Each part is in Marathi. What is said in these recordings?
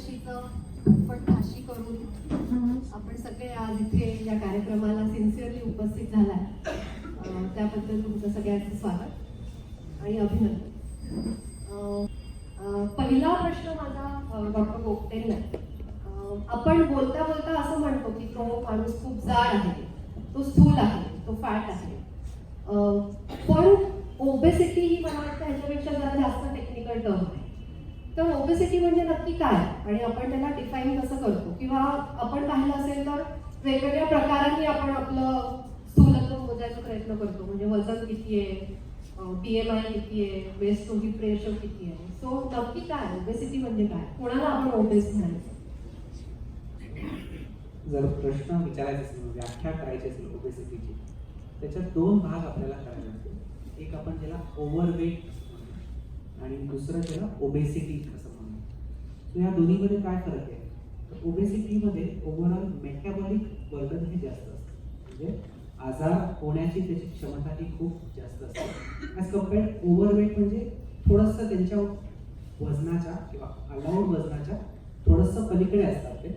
वर्षीचं पण भाषी करून आपण सगळे आज इथे या कार्यक्रमाला सिन्सिअरली उपस्थित झालाय, त्याबद्दल तुमचं सगळ्यांचं स्वागत आणि अभिनंदन. पहिला प्रश्न माझा डॉक्टर गोगटेंना आहे. आपण बोलता बोलता असं म्हणतो की तो माणूस खूप जाड आहे, तो स्थूल आहे, तो फॅट आहे, पण ओबेसिटी ही मला वाटतं ह्याच्यापेक्षा जरा जास्त टेक्निकल टर्म आहे. तर ओबेसिटी म्हणजे नक्की काय आणि आपण त्याला डिफाईन कसं करतो, किंवा आपण पाहिलं असेल तर वेगवेगळ्या प्रकारांनी आपण आपलं स्थूलत्व मोजायचा प्रयत्न करतो. म्हणजे वजन किती आहे, BMI किती आहे, वेस्ट टू हिप रेशो किती आहे. सो नक्की काय ओबेसिटी म्हणजे काय, कोणाला आपण ओबेस म्हणायचं? जर प्रश्न विचारायचा असेल, व्याख्या करायची असेल ओबेसिटीची, त्याच्यात दोन भाग आपल्याला करायचे असतील. एक आपण ज्याला ओव्हरवेट आणि दुसरं ज्याला ओबेसिटी असं म्हणतो. या दोन्हीमध्ये काय फरक आहे? तर ओबेसिटीमध्ये ओव्हरऑल मेटाबॉलिक बर्डन हे जास्त असतं, म्हणजे आजार होण्याची त्याची क्षमता ही खूप जास्त असते. ॲज कम्पेअर्ड ओव्हरवेट म्हणजे थोडंसं त्यांच्या वजनाच्या किंवा अलाउड वजनाच्या थोडंसं पलीकडे असतात ते,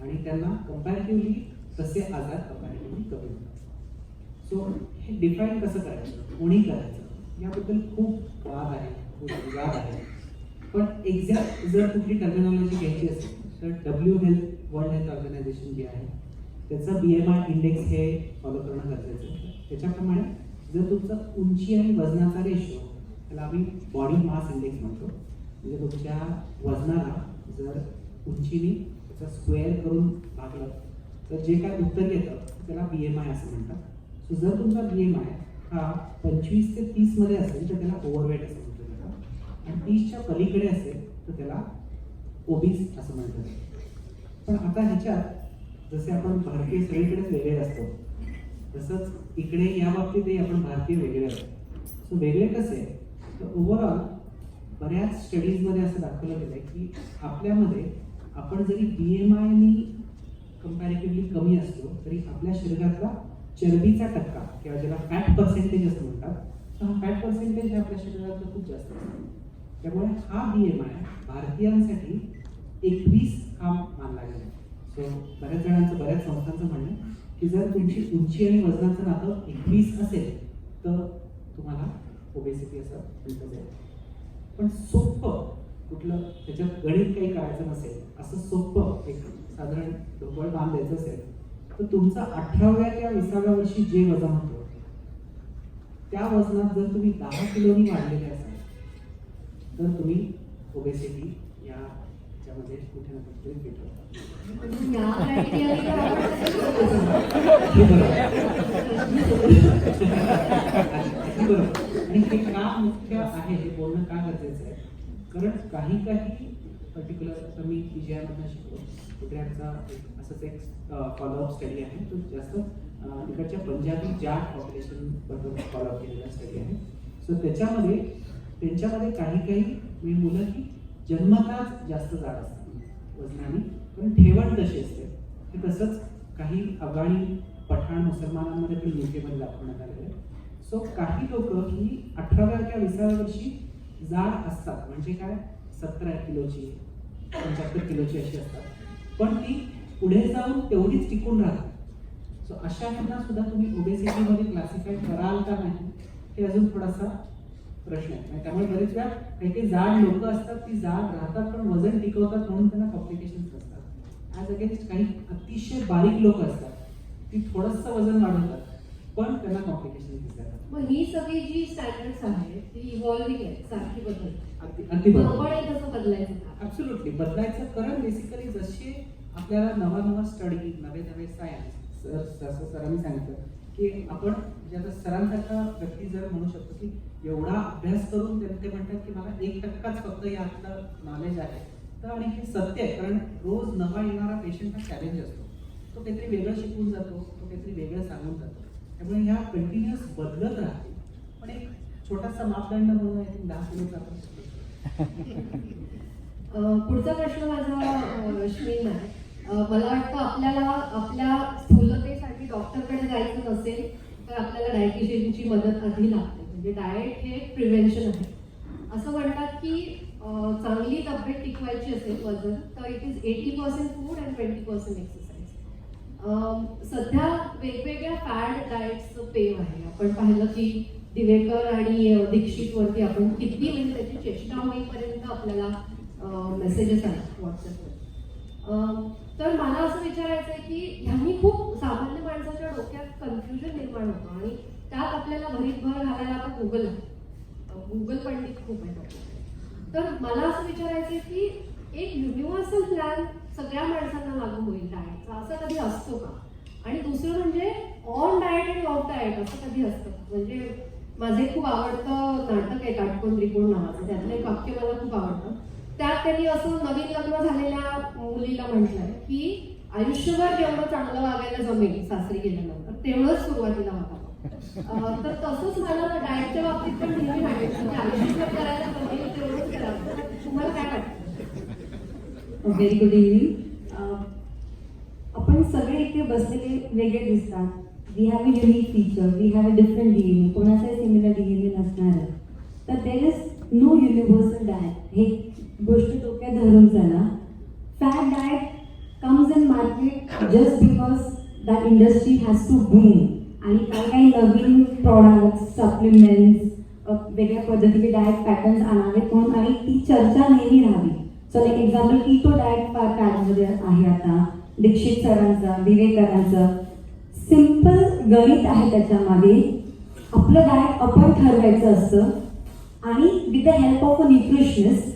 आणि त्यांना कंपॅरेटिव्हली तसे आजार कंपॅरेटिव्हली कमी होतात. सो हे डिफाईन कसं करायचं, कोणी करायचं, याबद्दल खूप वाद आहे, खूप विवाद आहे. पण एक्झॅक्ट जर कुठली टर्मिनॉलॉजी घ्यायची असेल तर वर्ल्ड हेल्थ ऑर्गनायझेशन जे आहे त्याचं BMI इंडेक्स हे फॉलो करणं गरजेचं आहे. त्याच्याप्रमाणे जर तुमचं उंची आणि वजनाचा रेशो, त्याला आम्ही बॉडी मास इंडेक्स म्हणतो, म्हणजे तुमच्या वजनाला जर उंचीने त्याचा स्क्वेअर करून भागलं तर जे काय उत्तर येतं त्याला BMI असं म्हणतात. सो जर तुमचा BMI हा 25 ते 30 मध्ये असेल तर त्याला ओव्हरवेट असं म्हटलं जातं, आणि 30च्या पलीकडे असेल तर त्याला ओबीस असं म्हणतात. पण आता ह्याच्यात जसे आपण भारतीय सगळीकडेच वेगळे असतो, तसंच इकडे या बाबतीतही आपण भारतीय वेगळे असतो. सो वेगळे कसे, तर ओव्हरऑल बऱ्याच स्टडीजमध्ये असं दाखवलं गेलं आहे की आपल्यामध्ये आपण जरी BMI कंपॅरेटिव्हली कमी असलो तरी आपल्या शरीरातला चरबीचा टक्का किंवा ज्याला फॅट पर्सेंटेज असं म्हणतात, तर हा फॅट पर्सेंटेज हे आपल्या शरीरातलं खूप जास्त असतो. त्यामुळे हा BMI भारतीयांसाठी 21 हा मानला गेला. सो बऱ्याच जणांचं, बऱ्याच संस्थांचं म्हणणं आहे की जर तुमची उंची आणि वजनाचं नातं 21 असेल तर तुम्हाला ओबेसिटी असं म्हटलं जाईल. पण सोपं कुठलं त्याच्यात गणित काही करायचं नसेल, असं सोपं एक साधारण ढोबळ बांध द्यायचं असेल तर तुमचं 18व्या किंवा 20व्या वर्षी जे वजन होतं त्या वजनात जर तुम्ही 10 किलोनी वाढलेले असाल तर तुम्ही ओबेसिटी याच्यामध्ये कुठे ना कुठे फिट होता. आणि हे का मुख्य आहे, हे बोलणं का गरजेचं आहे, कारण काही पर्टिक्युलर मी PGI शिकलो, कुठल्याचा असंच एक फॉलोअप स्टडी आहे, तो जास्त तिकडच्या पंजाबी जाट पॉप्युलेशन बद्दल फॉलोअप केलेला स्टडी आहे. सो त्याच्यामध्ये त्यांच्यामध्ये काही मुलं ही जन्मताच जास्त जाड असतात वजनाने, पण ठेवण तशी असते. ते तसंच काही अफगाणी पठाण मुसलमानांमध्ये पण UK मध्ये दाखवण्यात आलेलं आहे. सो काही लोक ही 18व्या किंवा 20व्या वर्षी जाड असतात, म्हणजे काय 17 किलोची 75 किलोची अशी असतात, पण ती पुढे जाऊन तेवढीच टिकून राहतात. सो अशा ह्यांना सुद्धा तुम्ही ओबेसिटीमध्ये क्लासिफाय कराल का नाही हे अजून थोडासा प्रश्न आहे. त्यामुळे बरेच वेळा काही जाड लोक असतात, ती जाड राहतात पण वजन टिकवतात म्हणून त्यांना कॉम्प्लिकेशन्स असतात. ॲज अगेन्स्ट काही अतिशय बारीक लोक असतात, ती थोडंसं वजन वाढवतात पण त्यांना कॉम्प्लिकेशन दिसतात. मग ही सगळी जी स्टँडर्ड्स आहेत ती इव्हॉल्विंग आहेत, सारखी अगदी बरोबर. आपण कसं बदलायचं? ॲब्सोल्युटली बदलायचं, कारण बेसिकली जसे आपल्याला नवा स्टडी, नवे सायन्स, जसं सरांनी सांगितलं की आपण म्हणजे आता सरांसारखा व्यक्ती जर म्हणू शकतो की एवढा अभ्यास करून ते म्हणतात की मला 1% फक्त यातलं नॉलेज आहे, तर आणि हे सत्य आहे. कारण रोज नवा येणारा पेशंट हा चॅलेंज असतो, तो काहीतरी वेगळं शिकून जातो, तो काहीतरी वेगळं सांगून जातो. त्यामुळे ह्या कंटिन्युअस बदलत राहते. पण एक छोटासा मापदंड म्हणून 10 किलोचा आपण पुढचा प्रश्न माझा रश्मीन आहे. मला वाटतं आपल्याला आपल्या स्थूलतेसाठी डॉक्टरकडे जायचं नसेल तर आपल्याला डायटिशियनची मदत आधी लागते. म्हणजे डाएट हे प्रिव्हेन्शन आहे. असं म्हणतात की चांगली तब्येत टिकवायची असेल वजन, तर it is 80% food and 20% exercise. सध्या वेगवेगळ्या फॅड डाएट्सचं पेव आहे. आपण पाहिलं की दिवेकर आणि दीक्षित वरती आपण किती म्हणजे त्याची चेष्टा होईपर्यंत आपल्याला मेसेजेस आले व्हॉट्सअपवर. तर मला असं विचारायचं आहे की ह्यांनी खूप सामान्य माणसाच्या डोक्यात कन्फ्युजन निर्माण होतं आणि त्यात आपल्याला भरीत भर घालायला आता गुगल पंडित खूप आहे. तर मला असं विचारायचं आहे की एक युनिव्हर्सल प्लॅन सगळ्या माणसांना लागू होईल डाएटचा, असं कधी असतो का? आणि दुसरं म्हणजे ऑन डाएट आणि ऑफ डाएट असं कधी असतं? म्हणजे माझे खूप आवडतं नाटक आहे काटकोण त्रिकोण नावाचं, त्यातलं एक वाक्य मला खूप आवडतं. त्यात त्यांनी असं नवीन लग्न झालेल्या मुलीला म्हटलंय की आयुष्यभर जेवढं चांगलं वागायला जमेल सासरी गेल्यानंतर तेवढंच सुरुवातीला वागावं. तर तसंच मला डाएटच्या बाबतीत पण नेहमी वाटायचं की आयुष्यभर करायला जमेल तेवढंच करावं. तुम्हाला काय वाटतं? Very good evening. आपण सगळे इथे बसलेले वेगळे दिसतात. We have a unique feature, we have a different DNA, कोणाचाही सिमिलर डीएनए नसणार आहे. तर there is no universal diet, हे गोष्ट डोक्यात धरून चला. Fat diet comes in market just because that industry has to boom. आणि काही नवीन प्रॉडक्ट्स, सप्लिमेंट्स, वेगळ्या पद्धतीचे डाएट पॅटर्न्स आणावेत म्हणून आणि ती चर्चा नेहमी राहावी. So like example keto diet फॅडमध्ये आहे आता दीक्षित सरांचा, दिवेकरांचं. सिम्पल गणित आहे त्याच्यामागे. आपलं डाएट आपण ठरवायचं असतं आणि with the help of a nutritionist.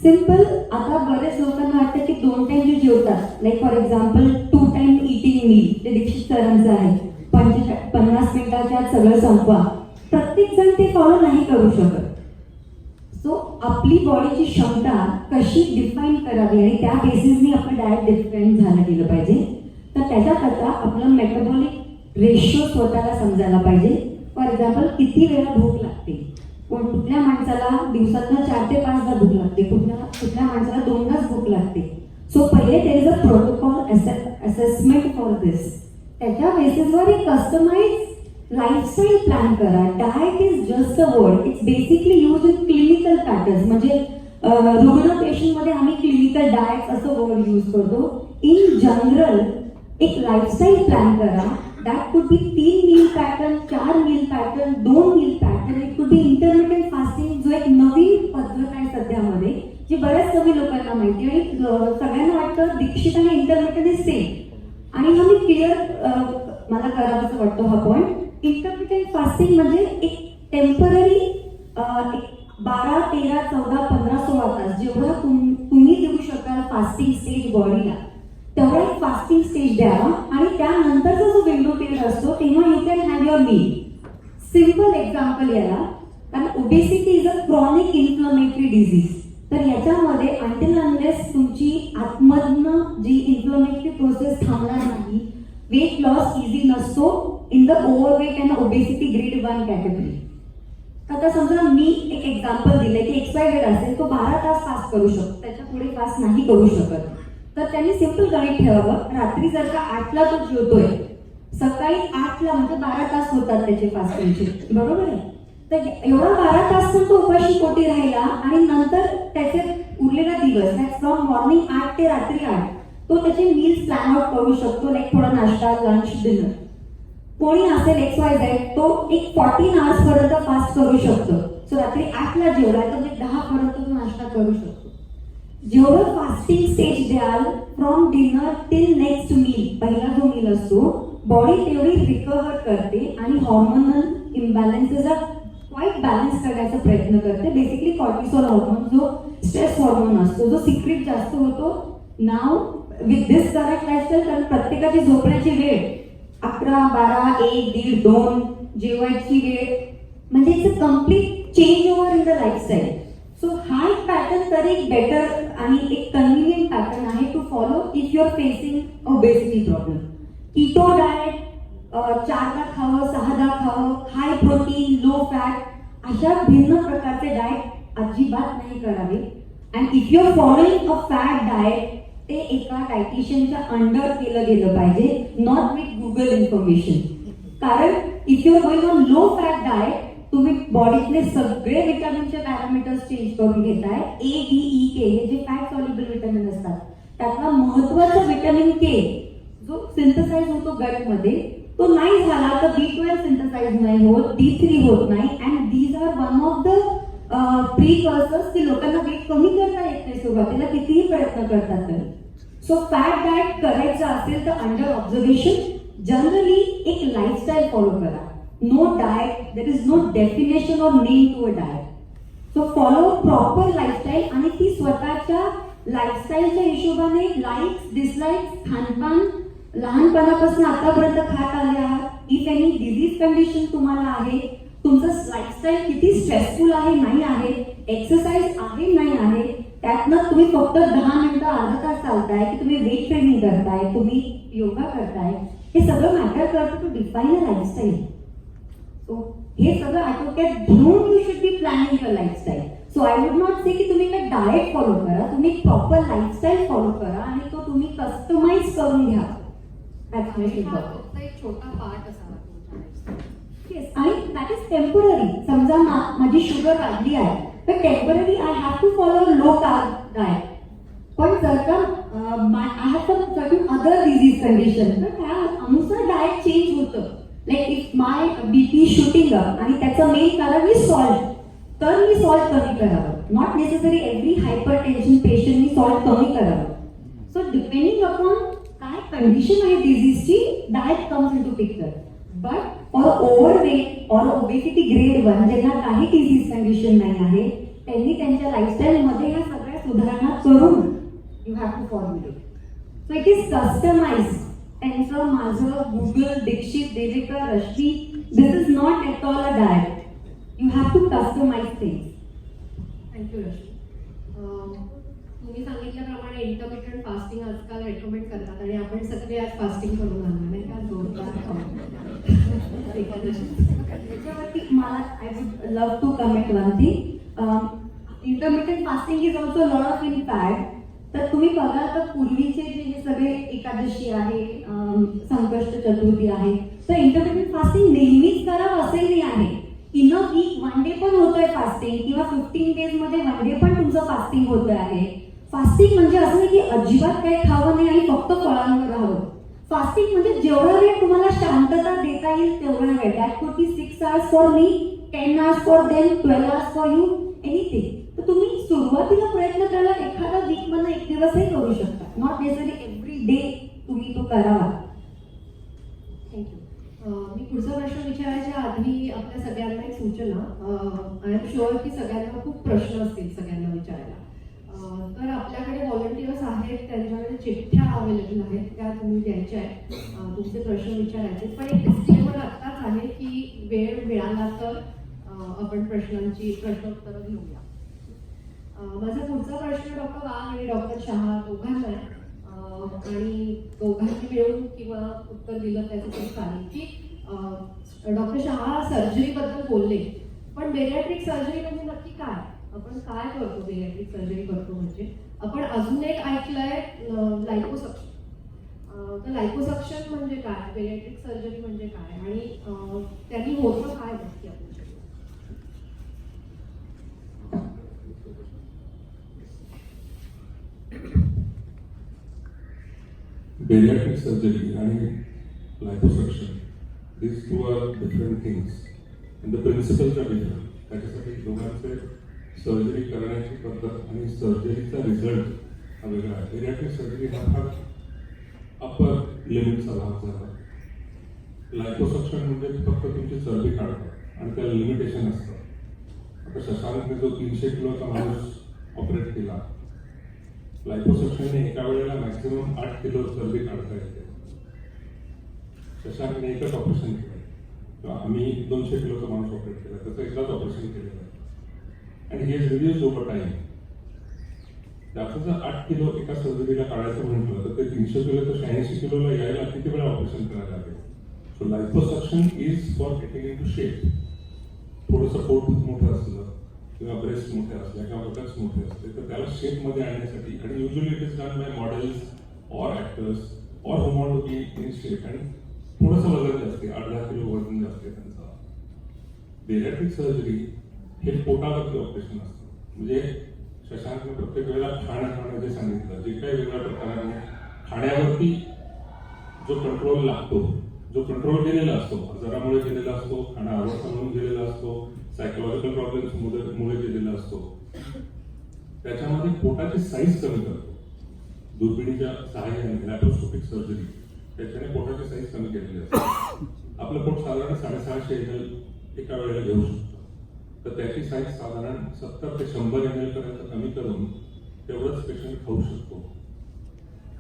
Simple. आता बरेच लोकांना वाटतं की 2 टाइम जे जेवतात, like for example 2 time eating meal, ते दीक्षित सरांचं आहे. 50 मिनिटाच्या सगळं संपवा. प्रत्येक जण ते फॉलो नाही करू शकत. सो आपली बॉडीची क्षमता कशी डिफाईन करावी आणि त्या बेसिसनी आपलं डाएट डिफाईन झालं गेलं पाहिजे. तर त्याच्याकरता आपलं मेटाबॉलिक रेशो स्वतःला समजायला पाहिजे. फॉर एक्झाम्पल किती वेळा भूक लागते, कुठल्या माणसाला दिवसातनं 4 ते 5दा भूक लागते, कुठल्या माणसाला 2दाच भूक लागते. सो पहिले there is a protocol assessment for this. त्याच्या बेसिसवर एक कस्टमाइज लाईफस्टाईल प्लॅन करा. Diet is just a word, it's basically use in clinical patterns. म्हणजे रुग्ण पेशंटमध्ये आम्ही क्लिनिकल डाएट असं वर्ड यूज करतो. इन जनरल एक लाईफस्टाईल प्लॅन करा. That could be 3 meal pattern, 4 meal pattern, 2 meal pattern. It could be intermittent fasting, जो एक नवीन पद्धत आहे सध्यामध्ये जी बऱ्याच कमी लोकांना माहिती. आणि सगळ्यांना वाटतं दीक्षित आणि इंटरमिटेंट इज सेम. आणि हा मी क्लिअर मला करावाचं वाटतो हा पॉईंट. इंटरमिटेंट फास्टिंग म्हणजे एक टेम्पररी 12, 13, 14, 15, 16 तास जेवढा तुम्ही देऊ शकाल फास्टिंग स्टेज बॉडीला, तेवढा एक फास्टिंग स्टेज द्यावा. आणि त्यानंतरचा जो विंडो पिरियड असतो तेव्हा you can have your meal. Simple example याला, कारण obesity is a chronic inflammatory disease. तर याच्यामध्ये अंटिल अनलेस तुमची आतमधनं जी इन्फ्लमेटरी प्रोसेस थांबणार नाही, वेट लॉस इझी नसतो in the overweight and obesity grade 1 category. आता समजा मी एक एक्झाम्पल दिले की एक्सपायर्ड असेल, तो 12 तास फास्ट करू शकतो, त्याच्या पुढे फास्ट नाही करू शकत. तर त्यांनी सिम्पल गणित ठेवावं. रात्री जर का 8ला तो जेवतोय, सकाळी 8ला म्हणजे 12 तास होतात त्याचे फास्टिंगचे, बरोबर आहे. तर एवढा 12 तास पण तो उपाशी पोटी राहिला आणि नंतर त्याचे उरलेला दिवस फ्रॉम मॉर्निंग 8 ते रात्री 8 तो त्याचे मील्स प्लॅन आउट करू शकतो. लाईक थोडा नाश्ता, लंच, डिनर. कोणी असेल XYZ, तो एक 14 आवर्स पर्यंत फास्ट करू शकतो. सो रात्री 8ला जेवला तर मी 10 पर्यंत तो नाश्ता करू शकतो. जेवढं फास्टिंग स्टेज द्याल from dinner till next meal, पहिला जो मील असतो, बॉडी तेवढी रिकव्हर करते आणि हॉर्मोनल इम्बॅलन्सेसला क्वाईट बॅलन्स करण्याचा प्रयत्न करते. बेसिकली कॉर्टिसॉल हॉर्मोन, जो स्ट्रेस हॉर्मोन असतो, जो सिक्रेट जास्त होतो. Now with this correct lifestyle, कारण प्रत्येकाची झोपण्याची वेळ 11, 12, 1, 1:30, 2, जेवायची वेळ, म्हणजे it's a complete change over in the lifestyle. So हा एक पॅटर्न तरी एक बेटर आणि एक कन्व्हिनियंट पॅटर्न आहे to follow if you are facing obesity problem. Keto diet 4दा खावं, 6दा खावं, हाय प्रोटीन, लो फॅट, अशा भिन्न प्रकारचे डाएट अजिबात नाही करावे. And if you are following a fat diet, ते एका डायटिशियनच्या अंडर केलं गेलं पाहिजे, नॉट विथ गुगल इन्फॉर्मेशन. कारण if you are going on low fat diet, तुम्ही बॉडीतले सगळे विटामिनचे पॅरामीटर्स चेंज करून घेताय. ADEK हे जे फॅट सॉल्युबल विटामिन असतात त्यातला महत्वाचा विटामिन के जो सिंथसाइज होतो गटमध्ये तो नाही झाला तर B12 सिंथसाइज नाही होत, D3 होत नाही. And these are one of the precursors की लोकांना वेट कमी करता येत नाही सुरुवातीला कितीही प्रयत्न करतात तरी. सो फॅट डाएट करायचं असेल तर अंडर ऑब्झर्वेशन जनरली एक लाईफस्टाईल फॉलो करा. No diet, there is no definition or name to a diet. So follow proper lifestyle आणि ती स्वतःच्या लाईफस्टाईलच्या हिशोबाने लाईक्स डिसलाईक्स खानपान लहानपणापासून आतापर्यंत खात आले आहात. इफ एनी डिझीज कंडिशन तुम्हाला आहे, तुमचं लाईफस्टाईल किती स्ट्रेसफुल आहे नाही आहे, एक्सरसाइज आहे नाही आहे, त्यातनं तुम्ही फक्त 10 मिनिटं अर्धा तास चालताय की तुम्ही वेट ट्रेनिंग करताय, तुम्ही योगा करताय, हे सगळं मॅटर करतं to define a lifestyle. So हे सगळं आटोक्यात घेऊन you should be planning your lifestyle. So I would not say की तुम्ही काय डाएट फॉलो करा, तुम्ही प्रॉपर लाईफस्टाईल फॉलो करा आणि तो तुम्ही कस्टमाइज करून घ्या. आणि हा फक्त एक छोटा पार्ट असावा तुमच्या lifestyle. येस, आणि दॅट इज टेम्पररी. समजा माझी शुगर वाढली आहे तर temporary I have to follow low carb diet. पण जर का I have some certain other disease condition तर त्यानुसार डाएट चेंज होतं. Like if my BP shooting up आणि त्याचं मेन कारण मी सॉल्ट, तर मी सॉल्ट कमी करावं. Not necessary every hypertension पेशंटनी सॉल्ट कमी करावं. सो डिपेंडिंग अपॉन काय कंडिशन आहे डिझीजची diet comes into picture. But for overweight or obesity grade 1 ज्यांना काही डिझीज कंडिशन नाही आहे त्यांनी त्यांच्या लाईफस्टाईलमध्ये ह्या सगळ्या सुधारणा करून you have to formulate. So it is customise. त्यांचं माझं Google Dixit Devekar Rashmi this is not at all a diet. You have to customise things. Thank you Rashmi. तुम्ही सांगितल्याप्रमाणे इंटरमिटंट फास्टिंग आजकाल रेकमेंड करतात आणि आपण सगळे आज फास्टिंग करून आलो नाही का, त्याच्यावरती मला I would love to comment one thing. Intermittent fasting is also lot of in fat. तर तुम्ही बघा तर पूर्वीचे जे हे सगळे एकादशी आहे, संकष्ट चतुर्थी आहे, तर इंटरमिटंट फास्टिंग नेहमीच करावं असंही नाही आहे. इन अ वीक 1 डे पण होतोय फास्टिंग किंवा 15 डेज मध्ये 1 डे पण तुमचं फास्टिंग होतोय आहे. फास्टिंग म्हणजे असं नाही की अजिबात काही खावं नाही आणि फक्त फळांवर राहावं. फास्टिंग म्हणजे जेवढा वेळ तुम्हाला शांतता देता येईल तेवढा वेळ. That could B 6 hours for me, 10 hours for them, 12 hours for you, anything. तर तुम्ही सुरुवातीला प्रयत्न करायला एखादा वीक मधला एक दिवसही करू शकता. नॉट नेसेसरी एव्हरी डे तुम्ही तो करावा. थँक्यू. मी पुढचा प्रश्न विचारायच्या आधी आपल्या सगळ्यांना एक सूचना. आय एम शुअर की सगळ्यांना खूप प्रश्न असतील सगळ्यांना विचारायला. तर आपल्याकडे व्हॉलंटियर्स आहेत, त्यांच्याकडे चिठ्ठ्या अवेलेबल आहेत, त्या तुम्ही द्यायच्या आहेत, तुमचे प्रश्न विचारायचे. पण एक डिस्क्लेमर आत्ताच आहे की वेळ मिळाला तर आपण प्रश्नोत्तरं घेऊया. माझा पुढचा प्रश्न डॉक्टर वाघ आणि डॉक्टर शहा दोघांना आहे. आणि दोघांनी मिळून किंवा उत्तर दिलं त्याचं तरी चालेल की डॉक्टर शहा सर्जरीबद्दल बोलले, पण बेरियाट्रिक सर्जरी म्हणजे नक्की काय, आपण काय करतो बेरियाट्रिक सर्जरी करतो म्हणजे. आपण अजून एक ऐकलंय लायपोसक्शन. तर लायपोसक्शन म्हणजे काय, बेरियाट्रिक सर्जरी म्हणजे काय आणि त्यांनी होतं काय नक्की आपल्या. Bariatric surgery and liposuction, these two are different things and the principles are different. त्याच्यासाठी दोघांचे सर्जरी करण्याची पद्धत आणि सर्जरीचा रिझल्ट हा वेगळा आहे. बेरियाट्रिक सर्जरी हा फार अपर लिमिटचा भाग झाला. लायपोसक्शन म्हणजे फक्त तुमची चरबी काढतात आणि त्याला लिमिटेशन असतं. आता शशांकने जो 300 किलोचा माणूस ऑपरेट केला, लायपोसक्शनने एका वेळेला मॅक्सिमम 8 किलो चरबी काढता येते. शशांकने एकच ऑपरेशन केलं, आम्ही 200 किलोचा माणूस ऑपरेट केला, त्याचं एकदाच ऑपरेशन केलेलं आहे. आणि हे रिड्यूज ओव्हर टाईम. त्याचं जर 8 किलो एका सर्जरीला काढायचं म्हटलं तर ते 300 किलो तर 86 किलोला यायला किती वेळा ऑपरेशन करायला लागेल. So liposuction is for getting in to shape. थोडंसं पोट मोठं असलं किंवा ब्रेस्ट मोठे असले किंवा बटक्स मोठे असले तर त्याला शेपमध्ये आणण्यासाठी, आणि usually it is done by models or actors or who want to be in shape. आणि थोडंसं वजन जास्त आहे, 8-10 किलो वजन जास्त आहे त्यांचं. बेरियाट्रिक सर्जरी हे पोटावरती ऑपरेशन असतं. म्हणजे शशांकने प्रत्येक वेळेला खाणं जे सांगितलं, जे काही वेगळ्या प्रकाराने खाण्यावरती जो कंट्रोल लागतो, जो कंट्रोल गेलेला असतो, आजारामुळे गेलेला असतो, खाणं आवडतं म्हणून गेलेला असतो, सायकोलॉजिकल प्रॉब्लेम्स मुळे गेलेला असतो, त्याच्यामध्ये पोटाची साईज कमी करतो. दुर्बिणीच्या सहाय्याने लॅप्रोस्कोपिक सर्जरी त्याच्याने पोटाची साईज कमी केलेली असते. आपलं पोट साधारण 650 ml एका वेळेला घेऊ शकतो. तर त्याची साईज साधारण 70 ते 100 ml पर्यंत कमी करून तेवढंच पेशंट खाऊ शकतो.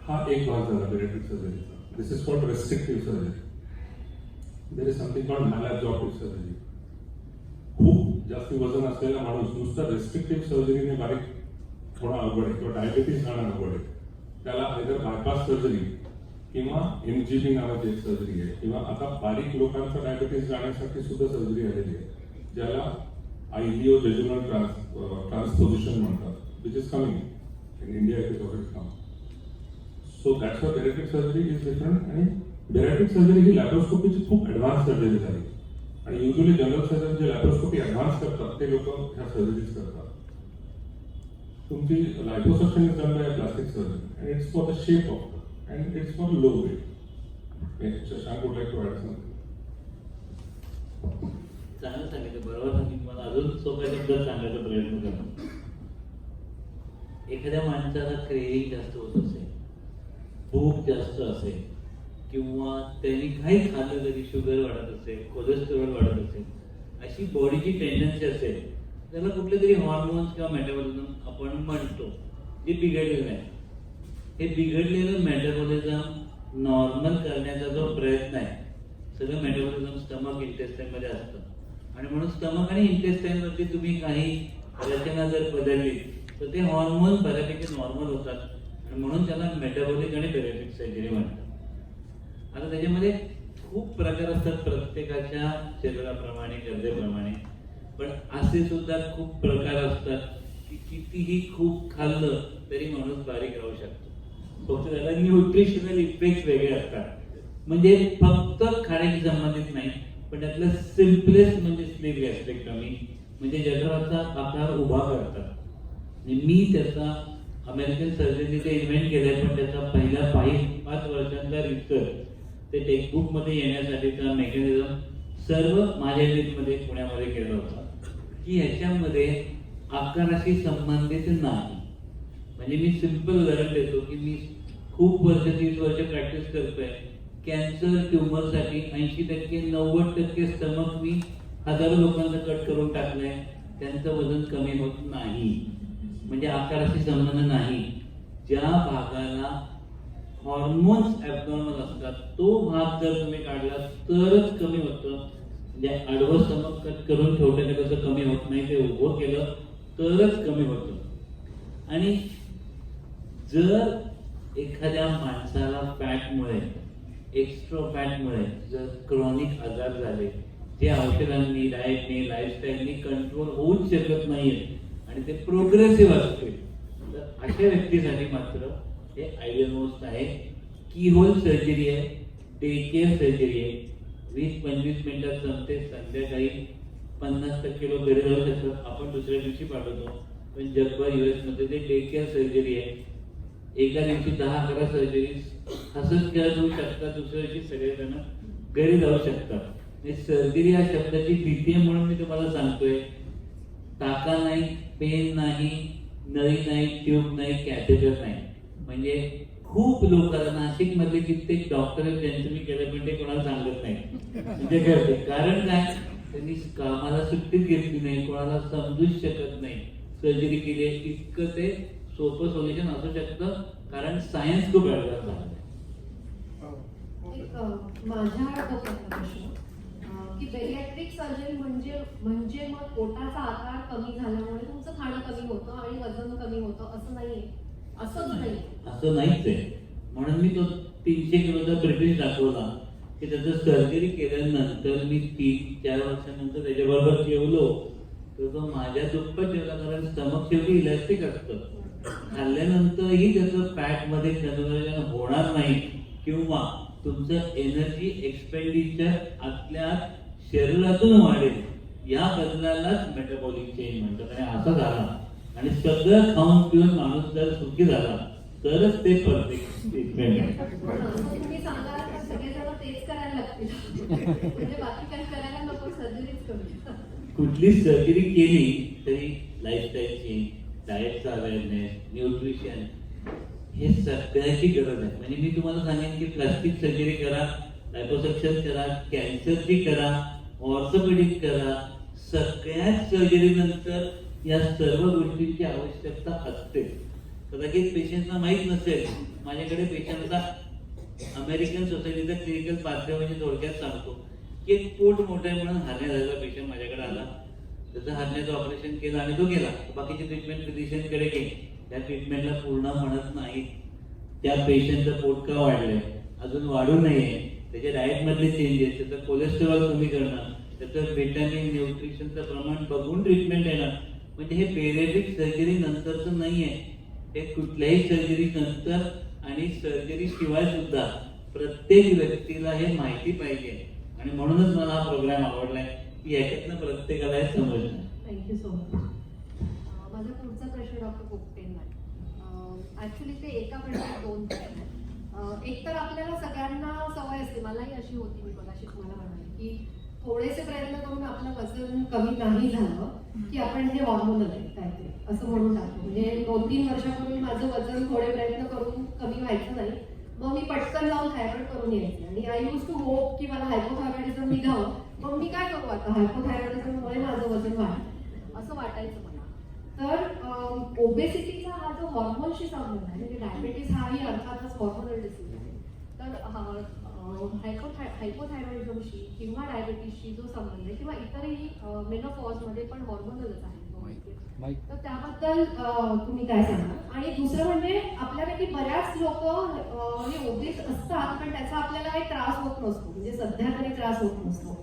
हा एक भाग झाला बेरियाट्रिक सर्जरीचा. This is called restrictive surgery. There is something called malabsorptive surgery. खूप जास्ती वजन असलेला माणूस नुसतं रेस्ट्रिक्टिव्ह सर्जरीने बारीक होणं अवघड आहे किंवा डायबिटीस जाणं अवघड आहे. त्याला आयदर बायपास सर्जरी किंवा MGB नावाची एक सर्जरी आहे, किंवा आता बारीक लोकांचा डायबिटीस जाण्यासाठी सुद्धा सर्जरी आलेली आहे, ज्याला आयलिओ जेजुनल ट्रान्सपोजिशन म्हणतात, which is coming in India. It is already come. So that's why bariatric surgery is different. आणि बेरियाट्रिक सर्जरी ही लॅप्रोस्कोपीची खूप ॲडव्हान्स सर्जरी झाली. आणि युजली जनरल सर्जन जे लॅप्रोस्कोपी ॲडव्हान्स करतात ते लोक ह्या सर्जरीज करतात. तुमची liposuction is done by plastic surgeon and it's for the shape of and it's for low weight. Shashank would like to add something. चांगलं सांगितलं, बरोबर सांगितलं. मला अजून सोप्या शब्दात सांगायचा प्रयत्न करतो. एखाद्या माणसाला क्रेविंग जास्त होत असेल, भूक जास्त असेल, किंवा त्यांनी काही खाल्लं तरी शुगर वाढत असेल, कोलेस्टेरॉल वाढत असेल, अशी बॉडीची टेंडन्सी असेल, त्याला कुठले तरी हॉर्मोन्स किंवा मेटाबॉलिझम आपण म्हणतो जे बिघडलेलं आहे. हे बिघडलेलं मेटाबॉलिझम नॉर्मल करण्याचा जो प्रयत्न आहे, सगळं मेटाबॉलिझम स्टमक इंटेस्टाईन मध्ये असतं. आणि म्हणून स्टमक आणि इंटेस्टाईन वरती तुम्ही काही रचना जर बदलली तर ते हॉर्मोन बऱ्यापैकी नॉर्मल होतात. आणि म्हणून त्याला मेटाबॉलिक आणि बेरियाट्रिक सर्जरी म्हणतात. आता त्याच्यामध्ये खूप प्रकार असतात प्रत्येकाच्या शरीराप्रमाणे, गरजेप्रमाणे. पण असे सुद्धा खूप प्रकार असतात की कितीही खूप खाल्लं तरी माणूस बारीक राहू शकतो. फक्त त्याला न्यूट्रिशनल इफेक्ट वेगळे असतात. म्हणजे फक्त खाण्याशी संबंधित नाही, पण त्यातलं सिम्पलेस्ट म्हणजे स्लीप गॅस्ट्रेक्टॉमी, म्हणजे जठराचा आकार उभा करतात. मी त्याचा अमेरिकन सर्जरी ते इन्व्हेंट केलंय, पण त्याचा पहिला 5 वर्षांचा रिसर्च ते टेक्स्टबुक मध्ये येण्यासाठीचा मेकॅनिझम सर्व माझ्या युनिटमध्ये पुण्यामध्ये केला होता की ह्याच्यामध्ये आकाराशी संबंधित नाही. म्हणजे मी सिंपल उदाहरण देतो की मी खूप वर्ष 30 वर्ष प्रॅक्टिस करतोय. कॅन्सर ट्युमरसाठी 80% 90% स्टमक मी हजारो लोकांचं कट करून टाकलंय, त्यांचं वजन कमी होत नाही. म्हणजे आकाराशी संबंध नाही. ज्या भागाला हॉर्मोन्स ॲबनॉर्मल असतात तो भाग जर तुम्ही काढला तरच कमी होतं. म्हणजे आडवं स्टमक कट करून ठेवलं तर कसं कमी होत नाही, ते उभं केलं तरच कमी होतं. आणि जर एखाद्या माणसाला फॅटमुळे, एक्स्ट्रा फॅटमुळे जर क्रॉनिक आजार झाले जे औषधांनी, डाएटने, लाईफस्टाईलनी कंट्रोल होऊच शकत नाहीये आणि ते प्रोग्रेसिव्ह असते, तर अशा व्यक्तीसाठी मात्र हे आयडियल मोस्ट आहे. कीहोल सर्जरी आहे, डे केअर सर्जरी आहे. 20-25 मिनिटात संपते. संध्याकाळी 50% लोक घरी जाऊ शकतात, आपण दुसऱ्या दिवशी पाठवतो. पण जगभर US मध्ये ते डे केअर सर्जरी आहे. एका दिवशी 10-11 सर्जरीज हसत खेळत होऊ शकतात, दुसऱ्या दिवशी सगळेजण घरी जाऊ शकतात. सर्जरी या शब्दाची भीती आहे म्हणून मी तुम्हाला सांगतोय. टाका नाही, पेन नाही, नळी नाही, ट्यूब नाही, कॅथेटर नाही. म्हणजे खूप लोकांना नाशिक मध्ये कित्येक डॉक्टर आहेत त्यांचं मी केलं, पण ते कोणाला सांगत नाही. म्हणजे करते कारण काय, त्यांनी कामाला सुट्टीच घेतली नाही, कोणाला समजूच शकत नाही. सर्जरी केली आहे इतकं ते सोपं सोल्युशन असू शकतं, कारण सायन्स खूप ऍडव्हान्स झालं. माझ्या डोक्यातला प्रश्न की बेरियाट्रिक सर्जरी म्हणजे मग पोटाचा आकार कमी झाल्यामुळे तुमचं खाणं कमी होतं आणि वजन कमी होतं असं नाहीये. असंच नाही, असं नाहीच आहे. म्हणून मी तो 300 किलोचा ब्रिटिश दाखवला की त्याचं सर्जरी केल्यानंतर मी 3-4 वर्षानंतर त्याच्याबरोबर जेवलो तर तो माझ्या दुप्पट जेवला. कारण स्टमक शेवटी इलॅस्टिक असतं, खाल्ल्यानंतरही त्याचं फॅट मध्ये कन्व्हर्जन होणार नाही किंवा तुमचं एनर्जी एक्सपेंडिचर आतल्या शरीरातून वाढेल या बदलालाच मेटाबॉलिक चेंज म्हणतात. आणि असं झाला आणि सगळं खाऊन पिऊन माणूस जर सुखी झाला तरच ते परफेक्ट ट्रीटमेंट आहे. असं तुम्ही सांगाल तर सगळेजण तेच करायला लागतील. म्हणजे बाकी काही करायला नको, सर्जरीच करूया. कुठली सर्जरी केली तरी लाईफस्टाईल चेंज, डाएटचा अवेअरनेस, न्यूट्रिशन हे सगळ्याची गरज आहे. म्हणजे मी तुम्हाला सांगेन की प्लास्टिक सर्जरी करा, लायपोसक्शन करा, कॅन्सरची करा, ऑर्थोपेडिक करा, सगळ्याच सर्जरी नंतर या सर्व गोष्टींची आवश्यकता असते. कदाचित पेशंटला माहीत नसेल. माझ्याकडे पेशंटचा अमेरिकन सोसायटीचा क्लिनिकल पाथवे म्हणजे थोडक्यात सांगतो की एक पोट मोठं आहे म्हणून हार्निया झालेला पेशंट माझ्याकडे आला. त्याचं हार्नियाचं ऑपरेशन केलं आणि तो गेला. बाकीची ट्रीटमेंट फिजिशियनकडे गेली. त्या ट्रीटमेंटला पूर्ण म्हणत नाही. त्या पेशंटचं पोट का वाढलंय, अजून वाढू नये, त्याच्या डाएटमधले चेंजेस, त्याचं कोलेस्ट्रॉल कमी करणं, त्याचं विटॅमिन न्यूट्रिशनचं प्रमाण बघून ट्रीटमेंट येणार. म्हणजे हे बेरियाट्रिक सर्जरी नंतरचं नाही आहे, हे कुठल्याही सर्जरी नंतर आणि सर्जरी शिवाय सुद्धा प्रत्येक व्यक्तीला हे माहिती पाहिजे. आणि म्हणूनच मला हा प्रोग्राम आवडलाय की याच्यातनं प्रत्येकाला हे समजलं. Thank you so much. माझा पुढचा प्रश्न डॉक्टर पोपटेंना आहे. ऍक्च्युली ते एका प्रश्नात दोन प्रश्न आहेत. एक तर आपल्याला सगळ्यांना सवय असते, मलाही अशी होती, मी मगाशी तुम्हाला म्हणाले की थोडेसे प्रयत्न करून आपलं वजन कमी नाही झालं की आपण हे हॉर्मोनल आहे काहीतरी असं म्हणून टाकतो. म्हणजे 2-3 वर्षापूर्वी माझं वजन थोडे प्रयत्न करून कमी व्हायचं नाही, मग मी पटकन जाऊन थायरॉइड करून यायचे. आणि आय यूज टू होप की मला हायपोथायरॉइडिझम निघावं, मग मी काय करू आता, हायपोथायरॉइडिझममुळे माझं वजन वाढलं असं वाटायचं मला. तर ओबेसिटीचा हा जो हॉर्मोनशी संबंध आहे, म्हणजे डायबेटीस हाही अर्थातच हॉर्मोनल डिसीज आहे. तर हायपोथायरॉइडिझमशी किंवा डायबेटीसशी जो संबंध आहे किंवा इतरही मेनोपॉजमध्ये पण हॉर्मोनलच आहे. तर त्याबद्दल तुम्ही काय सांगाल? आणि दुसरं म्हणजे आपल्यापैकी बऱ्याच लोक हे ओबीस असतात पण त्याचा आपल्याला काही त्रास होत नसतो, म्हणजे सध्या तरी त्रास होत नसतो.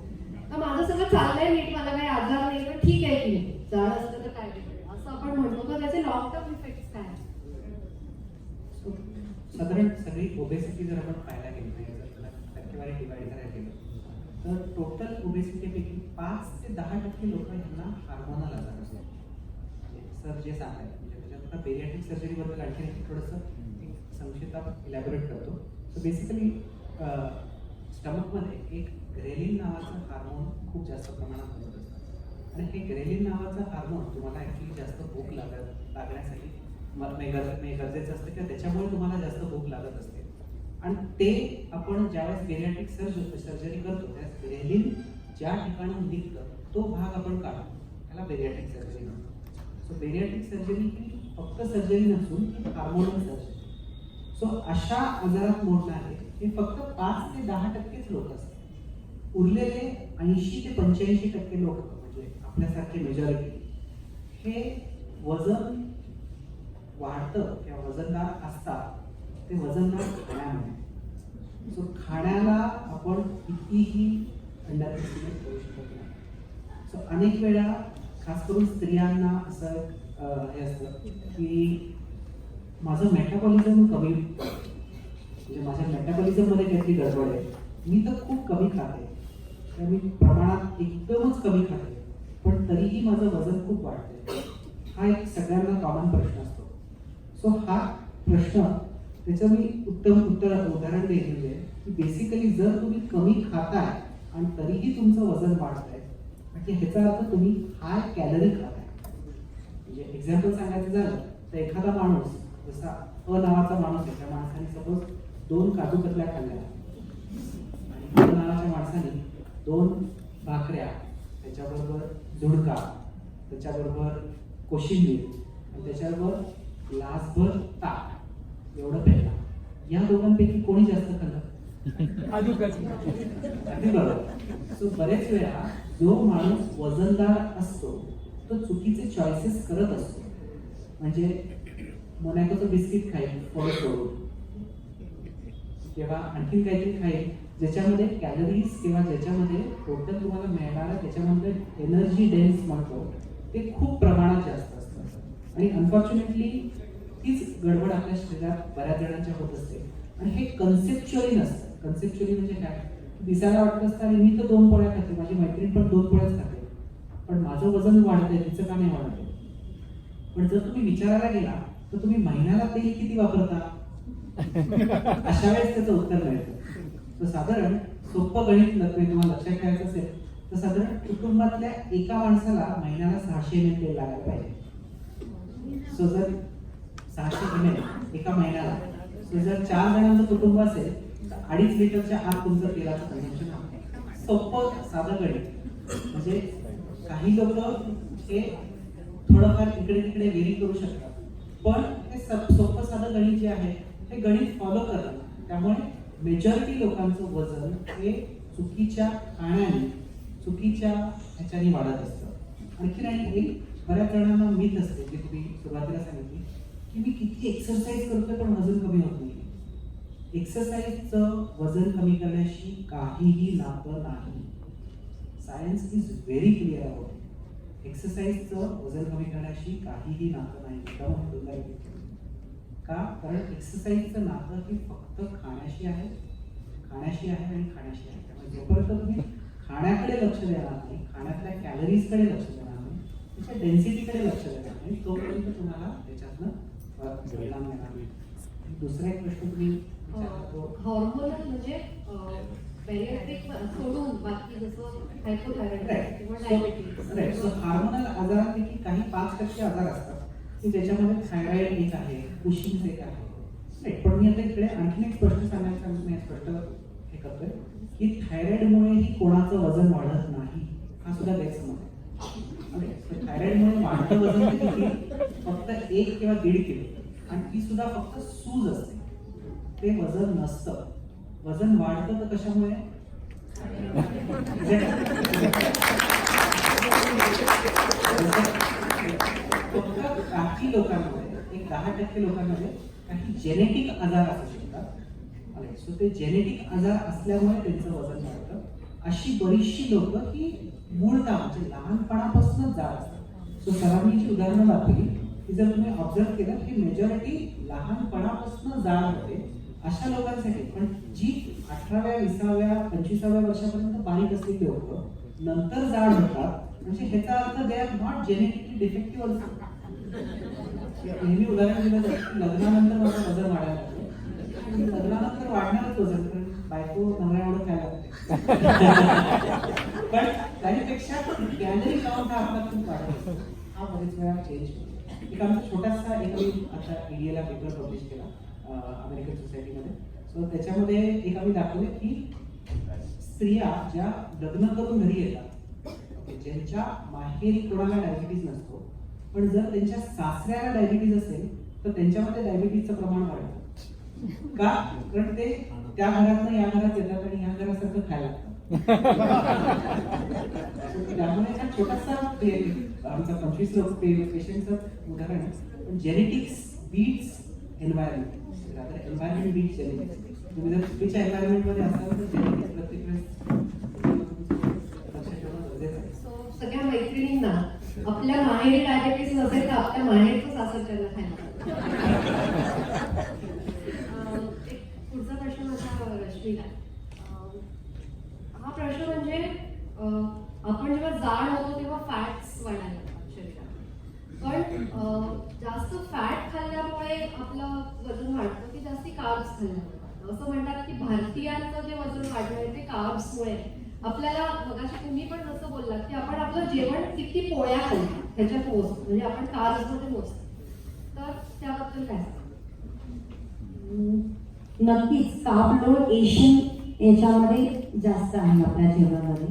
तर माझं सगळं चाललंय नीट, मला काही आजार नाही, तर ठीक आहे की जाड असतं तर काय बिघडेल असं आपण म्हणतो. तर त्याचे लॉंग टर्म इफेक्ट्स काय आहेत? साधारण सगळी ओबेसिटी जर आपण पाहायला गेलो, जर त्याला टक्केवारी डिवाइड करायला गेलो तर टोटल ओबेसिटीपैकी 5 ते 10% लोक ह्यांना हार्मोनल आजार असतात. सर जे सांगायला म्हणजे त्याच्यात आता बेरियाट्रिक सर्जरीबद्दल आणखी थोडंसं एक संक्षिप्त इलॅबोरेट करतो. सो बेसिकली स्टमकमध्ये एक ग्रेलिन नावाचं हार्मोन खूप जास्त प्रमाणात बनत असतं. आणि हे ग्रेलिन नावाचं हार्मोन तुम्हाला ॲक्च्युली जास्त भूक लागण्यासाठी गरजेचं असतं किंवा त्याच्यामुळे तुम्हाला जास्त भूक लागत असते. आणि ते आपण ज्यावेळेस बेरियाट्रिक सर्जरी करतो त्यावेळेस ग्रेलिन ज्या ठिकाणी निघतं तो भाग आपण काढतो, त्याला बेरियाट्रिक सर्जरी म्हणतो. सो बेरियाट्रिक सर्जरी ही फक्त सर्जरी नसून ही हार्मोनल सर्जरी. सो अशा आजारात मोडणारे हे फक्त 5 ते 10% लोक असतात. उरलेले 80 ते 85% लोक म्हणजे आपल्यासारखे मेजॉरिटी हे वजन वाढतं किंवा वजनदार असतात ते वजनदार खाण्यामुळे. सो खाण्याला आपण कितीही अंडर एस्टिमेट करू शकत नाही. सो अनेक वेळा खास करून स्त्रियांना असं हे असतं की माझं मेटाबॉलिझम कमी, म्हणजे माझ्या मेटाबॉलिझममध्ये काहीतरी गडबड आहे, मी तर खूप कमी खाते, तर मी प्रमाणात एकदमच कमी खाते पण तरीही माझं वजन खूप वाढते. हा एक सगळ्यांना कॉमन प्रश्न असतो. सो हा प्रश्न त्याचं मी उदाहरण देईन म्हणजे की बेसिकली जर तुम्ही कमी खाताय आणि तरीही तुमचं वजन वाढतंय म्हणजे ह्याचा अर्थ तुम्ही हाय कॅलरी खाताय. म्हणजे एक्झाम्पल सांगायचं झालं तर एखादा माणूस जसा नावाचा माणूस आहे, त्या माणसाने सपोज 2 काजू कतल्या खाल्ल्या आणि नावाच्या माणसाने 2 भाकऱ्या, त्याच्याबरोबर झुणका, त्याच्याबरोबर कोशिंबीर आणि त्याच्याबरोबर ग्लासभर ताक एवढं प्यायला. या दोघांपैकी कोणी जास्त खाल्लं? अगदी बरोबर. सो बरेच वेळा जो माणूस वजनदार असतो तो चुकीचे चॉईसेस करत असतो. म्हणजे मोनॅकोचं बिस्किट खाईल फळ सोडून किंवा आणखी काहीतरी खाईल ज्याच्यामध्ये कॅलरीज किंवा ज्याच्यामध्ये टोटल तुम्हाला मिळणारा त्याच्यामध्ये एनर्जी डेन्स म्हणतो ते खूप प्रमाणात जास्त असतं. आणि अनफॉर्च्युनेटली तीच गडबड आपल्या शरीरात बऱ्याच जणांच्या होत असते. आणि हे कन्सेप्च्युअली नसतं. कन्सेप्च्युअली म्हणजे काय, दिसायला वाटत असतं आणि मी तर 2 पोळ्या खाते, माझी मैत्रीण पण 2 पोळ्याच खाते, पण माझं वजन वाढतंय तिचं का नाही वाढतंय. पण जर तुम्ही विचारायला गेला तर तुम्ही महिन्याला तेल किती वापरता, अशा वेळेस त्याचं उत्तर मिळतं. तर साधारण सोपं गणित तुम्हाला लक्षात ठेवायचं असेल तर साधारण कुटुंबातल्या एका माणसाला महिन्याला 600 ml तेल लागायला पाहिजे. सो जर 600 ml एका महिन्याला, सो जर 4 जणांचं कुटुंब असेल तर 2.5 लिटरच्या आत तुमचं तेलाचं कन्झम्पशन आहे. सोपं साधं गणित. म्हणजे काही लोक हे थोडंफार इकडे तिकडे वेरी करू शकतात, पण हे सोपं साधं गणित जे आहे हे गणित फॉलो करतात. त्यामुळे मेजॉरिटी लोकांचं वजन हे चुकीच्या खाण्याने, चुकीच्या ह्याच्याने वाढत असतं. आणखी एक बऱ्याच जणांना मिथ असते की तुम्ही सुरुवातीला सांगितली की मी किती एक्सरसाइज करतोय पण वजन कमी होत नाही. एक्सरसाइजचं वजन कमी करण्याशी काहीही नातं नाही. Science is very clear about it. एक्सरसाइजचं वजन कमी करण्याशी काहीही नातं नाही. का? कारण एक्सरसाइजचं नातं हे फक्त खाण्याशी आहे आणि खाण्याशी आहे. त्यामुळे जोपर्यंत तुम्ही खाण्याकडे लक्ष देणार नाही, खाण्यातल्या कॅलरीजकडे लक्ष देणार नाही, त्याच्या डेन्सिटीकडे लक्ष देणार नाही, तोपर्यंत तुम्हाला त्याच्यातनं परिणाम येणार नाही. दुसरा एक प्रश्न तुम्ही विचारला तो हॉर्मोनल म्हणजे बॅरिएट्रिक सोडून बाकी जसं हायपोथायरॉइड किंवा डायबिटीज. सो हार्मोनल आजारांपैकी काही 5% आजार असतात की ज्याच्यामध्ये थायरॉइड एक आहे, कुशिंग्स एक आहे. राईट. पण मी आता इकडे आणखीन एक स्पष्ट सांगायचं मी स्पष्ट हे करतोय की थायरॉइडमुळेही कोणाचं वजन वाढत नाही, हा सुद्धा गैरसमज आहे. थायरॉइडमुळे वाढतं वजन किती? फक्त 1 किंवा 1.5 किलो, आणि ती सुद्धा फक्त सूज असते, ते वजन नसतं. वजन वाढतं तर कशामुळे? फक्त काही लोकांमध्ये, एक 10% लोकांमध्ये काही जेनेटिक आजार असू शकतात. सो ते जेनेटिक आजार असल्यामुळे त्यांचं वजन वाढतं. अशी बरीचशी लोक ही मूळतः म्हणजे लहानपणापासूनच जाड असतात. सो सरांनी जी उदाहरणं दाखवली की जर तुम्ही ऑब्झर्व केलं की मेजॉरिटी लहानपणापासून जाड होते अशा लोकांसाठी. पण जी 18व्या 20व्या 25व्या वर्षापर्यंत बारीक असलेली लोक नंतर जाड होतात, म्हणजे ह्याचा अर्थ they are not genetically defective also. नेहमी उदाहरण दिलं जातं की लग्नानंतर माझं वजन वाढायला लागलं. लग्नानंतर वाढणारच वजन, कारण बायको नवऱ्या एवढं खायला लागते. पण त्यापेक्षा कॅलरी काउंट हा आपला खूप वाढतो. हा बरेच वेळा चेंज होतो. एक आमचा छोटासा एक मी आता इंडियाला पेपर पब्लिश केला अमेरिकन सोसायटीमध्ये. सो त्याच्यामध्ये एक आम्ही दाखवले की स्त्रिया ज्या लग्न करून घरी येतात, ज्यांच्या माहेरी कोणाला डायबिटीज नसतो, पण जर त्यांच्या सासऱ्याला डायबिटीज असेल तर त्यांच्यामध्ये डायबिटीजचं प्रमाण वाढतं. का? कारण ते त्या घरातनं या घरात येतात आणि या घरासारखं खायला लागतात. त्यामुळे हा छोटासा आमचा 25 लोक पेशंटचं उदाहरण आहे. पण genetics beats environment, environment beats genetics. तुम्ही जर चुकीच्या एन्व्हायरमेंटमध्ये असाल तर जेनेटिक्स प्रत्येक वेळेस लक्षात ठेवणं गरजेचं आहे. सो सगळ्या मैत्रिणींना आपल्या माहेरी डायबिटीस नसेल तर आपल्या माहेरचं सासरच्याला खायला. एक पुढचा प्रश्न माझा रश्मीला. हा प्रश्न म्हणजे आपण जेव्हा जाड होतो तेव्हा फॅट्स वाढायला लागतात शरीरात, पण जास्त फॅट खाल्ल्यामुळे आपलं वजन वाढतं की जास्ती कार्ब्स खाल्ल्यामुळे? असं म्हणतात की भारतीयांचं जे वजन वाढलं आहे ते कार्ब्समुळे. आपल्याला मगाशी तुम्ही पण जसं बोललात की आपण आपलं जेवण किती पोळ्या खाल्ल्या ह्याच्यात मोजतो, म्हणजे आपण कार्ब्समध्ये मोजतो, तर त्याबद्दल काय? नक्कीच कार्ब लोड एशियन याच्यामध्ये जास्त आहे आपल्या जेवणामध्ये.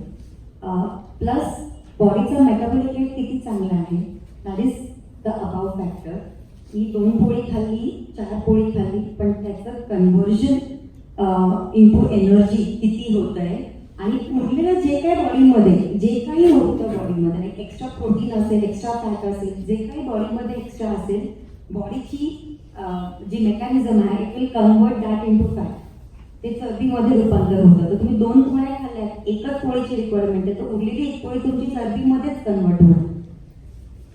प्लस बॉडीचं मेटाबॉलिक रेट किती चांगलं आहे, that is the above factor. मी 2 पोळी खाल्ली, 4 पोळी खाल्ली, पण त्याचं कन्व्हर्जन इनटू एनर्जी किती होत आहे, आणि उरलेलं जे काही बॉडीमध्ये जे काही होतं बॉडीमध्ये, एक्स्ट्रा प्रोटीन असेल, एक्स्ट्रा फॅट असेल, जे काही बॉडीमध्ये एक्स्ट्रा असेल, बॉडीची जी मेकॅनिझम आहे it will convert that into fat. ते चरबीमध्ये रूपांतर होतं. तर तुम्ही 2 पोळ्या खाल्ल्यात, एकच पोळीची रिक्वायरमेंट आहे, तर उरलेली एक पोळी तुमची चरबीमध्येच कन्व्हर्ट होईल.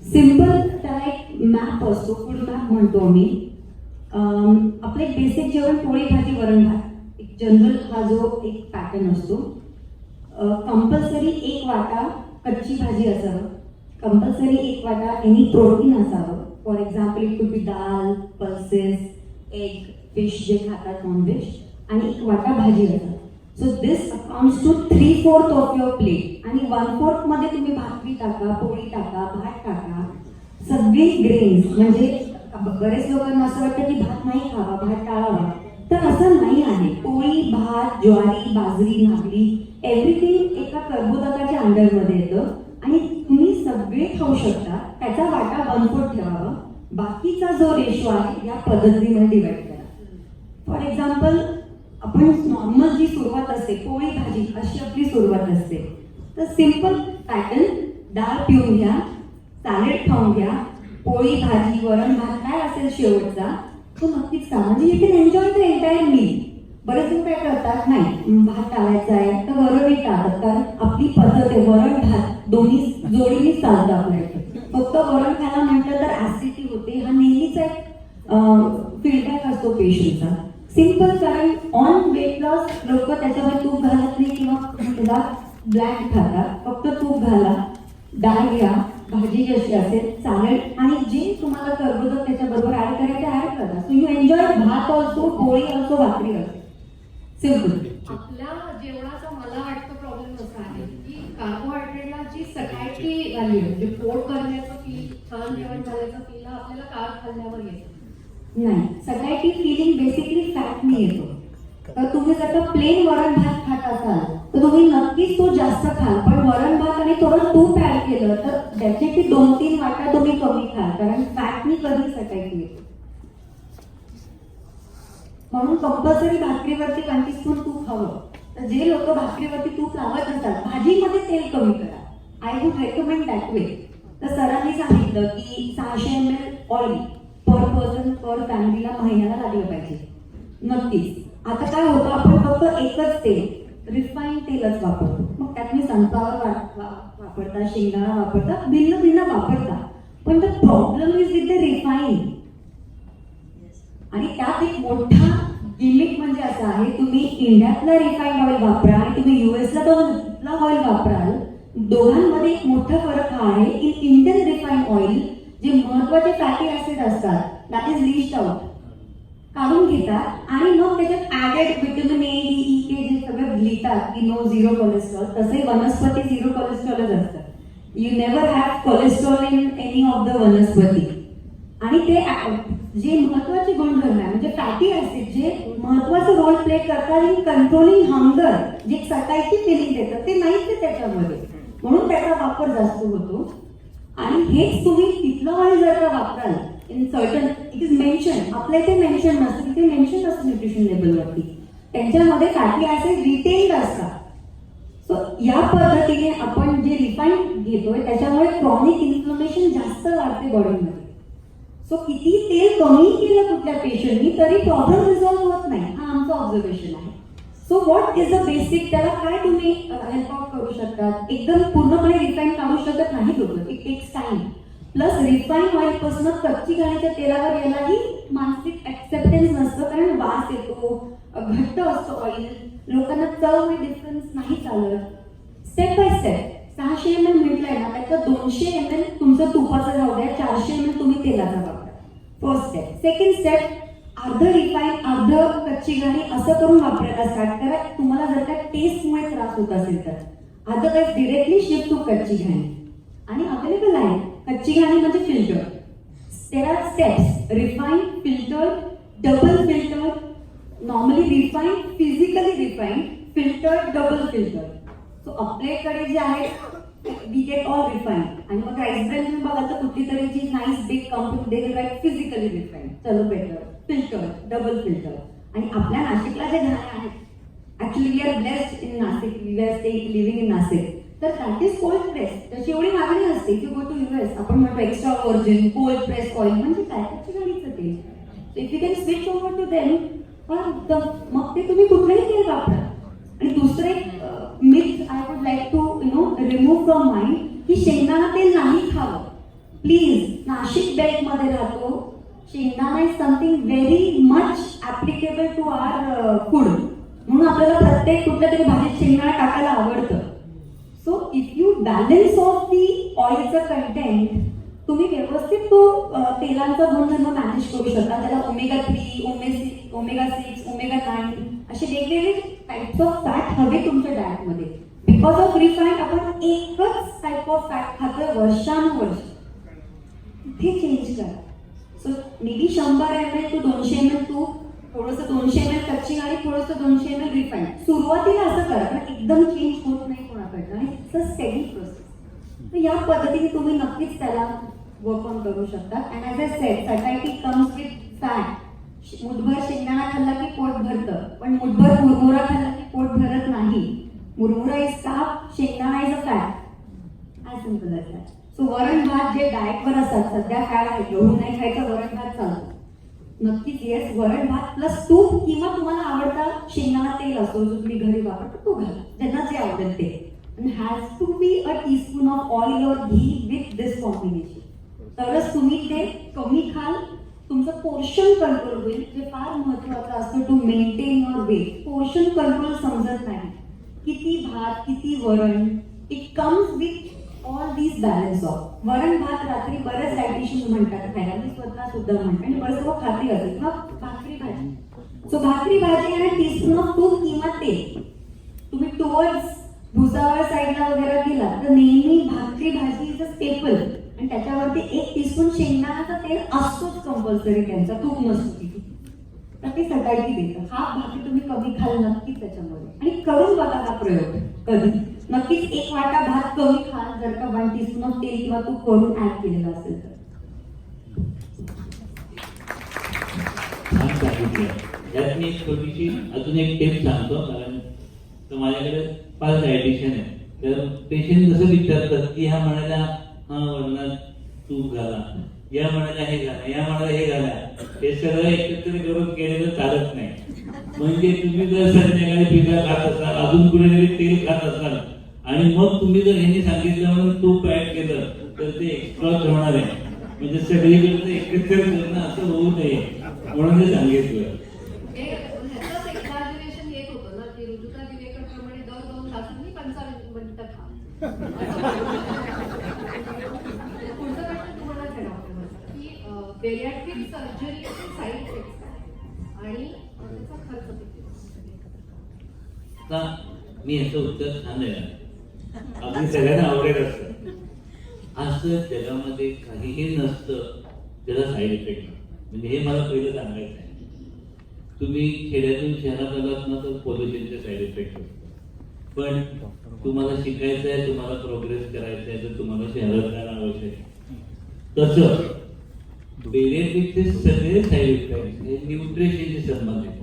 सिम्पल त्याला एक मॅप असतो, फूड मॅप म्हणतो आम्ही. आपलं एक बेसिक जेवण पोळी भाजी वरण भात, एक जनरल हा जो एक पॅटर्न असतो. कंपल्सरी 1 वाटा कच्ची भाजी असावं, कंपल्सरी एक वाटा एनी प्रोटीन असावं. For example it could be dal, pulses, egg, fish जे खातात नॉनव्हेज, आणि एक वाटा भाजी असावं. So this accounts to 3/4 of your plate. आणि 1/4 मध्ये तुम्ही भाकरी टाका, पोळी टाका, भात टाका, सगळी ग्रेन्स. म्हणजे बरेच लोकांना असं वाटतं की भात नाही खावा, भात टाळावा, तर असं नाही आहे. पोळी, भात, ज्वारी, बाजरी, नागली, एव्हरीथिंग एका कर्बोदकाच्या अंडरमध्ये येतं आणि तुम्ही सगळे खाऊ शकता. त्याचा वाटा 1/4 ठेवावा. बाकीचा जो रेशो आहे या पद्धतीने डिवाइड करा. फॉर एक्झाम्पल आपण नॉर्मल जी सुरुवात असते, पोळी भाजी अशी आपली सुरुवात असते, तर सिम्पल पॅटर्न, डाळ पिऊन घ्या, सॅलेड खाऊन घ्या, पोळी भाजी वरण भात काय असेल शेवटचा तो नक्कीच खा. म्हणजे you can enjoy the entire meal. बरेच लोक काय करतात, नाही भात टाळायचा आहे तर वरणही टाळतात, कारण आपली पद्धत आहे वरण भात दोन्ही जोडीने चालतं आपल्याकडे. फक्त वरण खायला म्हटलं तर ऍसिडिटी होते, हा नेहमीचा एक फीडबॅक असतो पेशंटचा. सिम्पल, कारण ऑन वेट लॉस लोक त्याच्यामध्ये तूप घालत नाही किंवा त्याला ब्लॅक खातात. फक्त तूप घाला, डाळ घ्या, भाजी जशी असेल, सॅलड, आणि जे तुम्हाला कर्बोदक त्याच्याबरोबर ऍड करायचे ऍड करा. सो यू एन्जॉय भात ऑल्सो, पोळी ऑल्सो, भाकरी ऑल्सो. सिम्पल. आपल्या जेवणाचा मला वाटतं प्रॉब्लेम असा आहे की कार्बोहायड्रेटला जी सकाळची व्हॅल्यू म्हणजे पोट करण्याचं फील, छान जेवण झाल्याचं फील आपल्याला कार्ब खाल्ल्यावर येतं. नाही, सकाळची फिलिंग बेसिकली फॅटनी येतो. तर तुम्ही जर का प्लेन वरण भात खात असाल तर तुम्ही नक्कीच तो जास्त खाल. पण वरण भात आणि थोडं तूप ऍड केलं तर त्याची 2-3 वाटा तुम्ही कमी खाल, कारण फॅटनी कधी सकाळची येतो. म्हणून कंपल्सरी भाकरीवरती 1 टीस्पून तूप हवं. तर जे लोक भाकरीवरती तूप लावत नसतात, भाजीमध्ये तेल कमी करा. I would recommend that way. तर सरांनी सांगितलं की 600 ml ऑइल पर पर्सन पर फॅमिलीला महिन्याला लागलं पाहिजे. नक्कीच. आता काय होतं, आपण फक्त एकच तेल, रिफाईन तेलच वापरतो. मग त्यात मी सनफ्लॉवर वापरता, शेंगदाणा वापरता, भिन्न भिन्न वापरता. पण the problem is with the refine. आणि त्यात एक मोठा गिमिक म्हणजे असा आहे, तुम्ही इंडियातला रिफाईंड ऑइल वापरा आणि तुम्ही युएसला तो ऑइल वापराल, दोघांमध्ये एक मोठा फरक हा आहे की इंडियन रिफाईंड ऑइल जे महत्वाचे फॅटी ऍसिड असतात दॅट इज लिस्ट आउट, काढून घेतात आणि मग त्याच्यात added vitamin A, D, E, K जे सगळं लिहितात की नो झिरो कोलेस्ट्रॉल. तसे वनस्पती झिरो कोलेस्ट्रॉलच असतात. You never have cholesterol in any of the वनस्पती. आणि ते जे महत्वाचे गुणधर्म आहे म्हणजे फॅटी ऍसिड जे महत्वाचं रोल प्ले करतात इन कंट्रोलिंग हंगर, जे सकाळची फिलिंग देतात, ते नाहीच आहे त्याच्यामध्ये. म्हणून त्याचा वापर जास्त होतो. आणि हेच तुम्ही तिथलं ऑइल जर का वापराल in certain, it is mention, आपल्या इथे मेन्शन नसतं, तिथे मेन्शन असतं न्यूट्रिशन लेबलवरती, त्यांच्यामध्ये फॅटी ऍसिड रिटेन्ड असतात. सो या पद्धतीने आपण जे रिफाईंड घेतोय त्याच्यामुळे क्रॉनिक इन्फ्लमेशन जास्त वाढते बॉडीमध्ये. सो किती तेल कमी केलं कुठल्या पेशंटनी तरी प्रॉब्लेम रिझॉल्व्ह होत नाही, हा आमचं ऑब्झर्वेशन आहे. So what is the basic, त्याला काय तुम्ही हेल्प आउट करू शकतात. एकदम पूर्णपणे रिफाईन काढू शकत नाही लोक, it takes time. Plus refine oil पासून कच्ची घाण्याच्या तेलावर यालाही मानसिक ऍक्सेप्टन्स नसतं, कारण वास येतो, घट्ट असतो ऑइल, लोकांना चव डिफरन्स नाही चालत. स्टेप बाय स्टेप 600 ml म्हटलंय ना, त्याचं 200 ml तुमचं तुपाचं राहू द्या, 400 ml तुम्ही तेलाचा वापरा. First step. सेकंड स्टेप, अर्ध रिफाईन अर्ध कच्ची घाणी असं करून वापरायला स्टार्ट करा. तुम्हाला जर का टेस्टमुळे त्रास होत असेल तर अदरवाईज डिरेक्टली शिफ्ट टू कच्ची घाणी. आणि अवेलेबल आहे कच्ची घाणी म्हणजे filter. There are steps, refine, filter, double filter, normally refine, physically refine, filter, double filter. So आपल्याकडे जे आहे वी गेट ऑल रिफाईन. आणि मग राईस ब्रँड तुम्ही बघाल तर कुठली तरी जी nice big company they will write physically refine, चलो बेटर, फिल्टर, डबल फिल्टर. आणि आपल्या नाशिकला जे घाणे आहेत, actually we are blessed in Nashik, we are staying living in Nashik, तर दॅट इज कोल्ड प्रेस. त्याची एवढी मागणी असते की गो टू US, आपण म्हणतो extra virgin cold press oil म्हणजे काय, त्याची गाडीचं तेल. If you can switch over to them, मग ते तुम्ही कुठलंही तेल वापरा. आणि दुसरे myth I would like to remove from mind की शेंगदाणा तेल नाही खावं. प्लीज, नाशिक बेल्ट मध्ये राहतो, शेंगदाणा is something very much applicable to our food. म्हणून आपल्याला प्रत्येक कुठल्या तरी भाजीत शेंगदाणा टाकायला आवडतं. So so if you balance of the ऑइलचं कंटेंट, तुम्ही व्यवस्थित तो तेलांचा गुणधर्म मॅनेज करू शकता. त्याला ओमेगा 3, ओमेगा 6, ओमेगा 9 असे वेगवेगळे टाइप्स ऑफ फॅट हवे तुमच्या डाएटमध्ये. बिकॉज ऑफ रिफाईंड आपण एकच टाइप ऑफ फॅट खातोय वर्षानुवर्ष. इथे चेंज करा. So maybe 100 ml to 200 ml तूप, थोडंसं 200 ml कच्ची आणि थोडंसं 200 ml रिफाईंड. सुरुवातीला असं करा, कारण एकदम चेंज होत नाही कोणाकडनं, आणि इट्स अ स्टेडी प्रोसेस. तर या पद्धतीने तुम्ही नक्कीच त्याला वर्क ऑन करू शकता. And as I said, satiety comes with fat. मुठभर शेंगदाणा खाल्ला की पोट भरतं, पण मुठभर मुरमुरा खाल्ला की पोट भरत नाही. मुरमुरा इज कार्ब, शेंगदाणा is a fat. As simple as that. So वरण भात जे डाएटवर असतात, सध्या फॅड आहे, गहू नाही खायचा, वरण भात चालतो. नक्कीच येस, वरण भात प्लस तूप, किंवा तुम्हाला आवडता शेंगदाणा तेल असतो जो तुम्ही घरी वापरता तो घाला, ज्यांना जे आवडेल ते. And has to be a teaspoon of oil or ghee with this combination. तरच तुम्ही ते कमी खाल, तुमचं पोर्शन कंट्रोल होईल, जे फार महत्त्वाचं असतं to maintain your weight. Portion control समजत नाही, किती भात किती वरण. It comes with all these balance of. वरण भात रात्री बरेच डायटिशियन म्हणतात खायला, मी स्वतः सुद्धा म्हणते, आणि बरेच लोक खाते असते. किंवा भाकरी भाजी. सो भाकरी भाजी आणि टीस्पून ऑफ तूप किंवा तेल. तुम्ही टुवर्ड्स भुसावळ साईडला वगैरे गेला तर नेहमी भाकरी भाजी इज अ स्टेपल, आणि त्याच्यावरती 1 टीस्पून शेंगदाण्याचं तेल असतोच कंपल्सरी, त्यांचा तूप नसतो. तर ते सकाळी देतं. हा भाकरी तुम्ही कमी खाल नक्कीच त्याच्यामध्ये, आणि करून बघा हा प्रयोग कधी. नक्कीच 1 वाटा भात कमी खाल जर का 1 टीस्पून ऑफ तेल किंवा तूप करून ऍड केलेलं असेल तर. छान सांगितलं. यात मी एक छोटीशी अजून एक टिप सांगतो, कारण तर माझ्याकडे 5 डायटिशियन आहे. तर पेशंट जसं विचारतात की ह्या म्हणाला हा वरणात तूप घाला, या म्हणाला हे घाला, या म्हणाला हे घाला, हे सगळं एकत्र करून केलेलं चालत नाही. म्हणजे तुम्ही जर संध्याकाळी पिझ्झा खात असाल, अजून कुठेतरी तेल खात असाल, आणि मग तुम्ही जर ह्यांनी सांगितलं म्हणून तूप ऍड केलं तर ते एक्सप्लॉट होणार आहे. म्हणजे सगळीकडे एकत्र करणं असं होऊ नये म्हणून ते सांगितलं. ह्याचंच एक्झॅजरेशन येत होतं ना, की ऋजुता दिवेकरप्रमाणे दर 2 तासांनी 45 मिनिटं खा. पुढचा प्रश्न तुम्हालाच आहे डॉक्टर, की बेरियाट्रिक सर्जरीचे साईड इफेक्ट्स काय आणि त्याचा खर्च किती? आता मी याचं उत्तर छान देणार, अगदी सगळ्यांना आवडेल असतं. असं जगामध्ये काहीही नसतं त्याला साईड इफेक्ट. म्हणजे हे मला पहिलं सांगायचं आहे. तुम्ही खेड्यातून शहरात आलात ना तर पोल्युशनचे साईड इफेक्ट असतात. पण तुम्हाला शिकायचं आहे, तुम्हाला प्रोग्रेस करायचं आहे, तर तुम्हाला शहरात जाणं आवश्यक आहे. तसं बेरियाट्रिकचे सगळे साईड इफेक्ट हे न्यूट्रिशनशी संबंधित,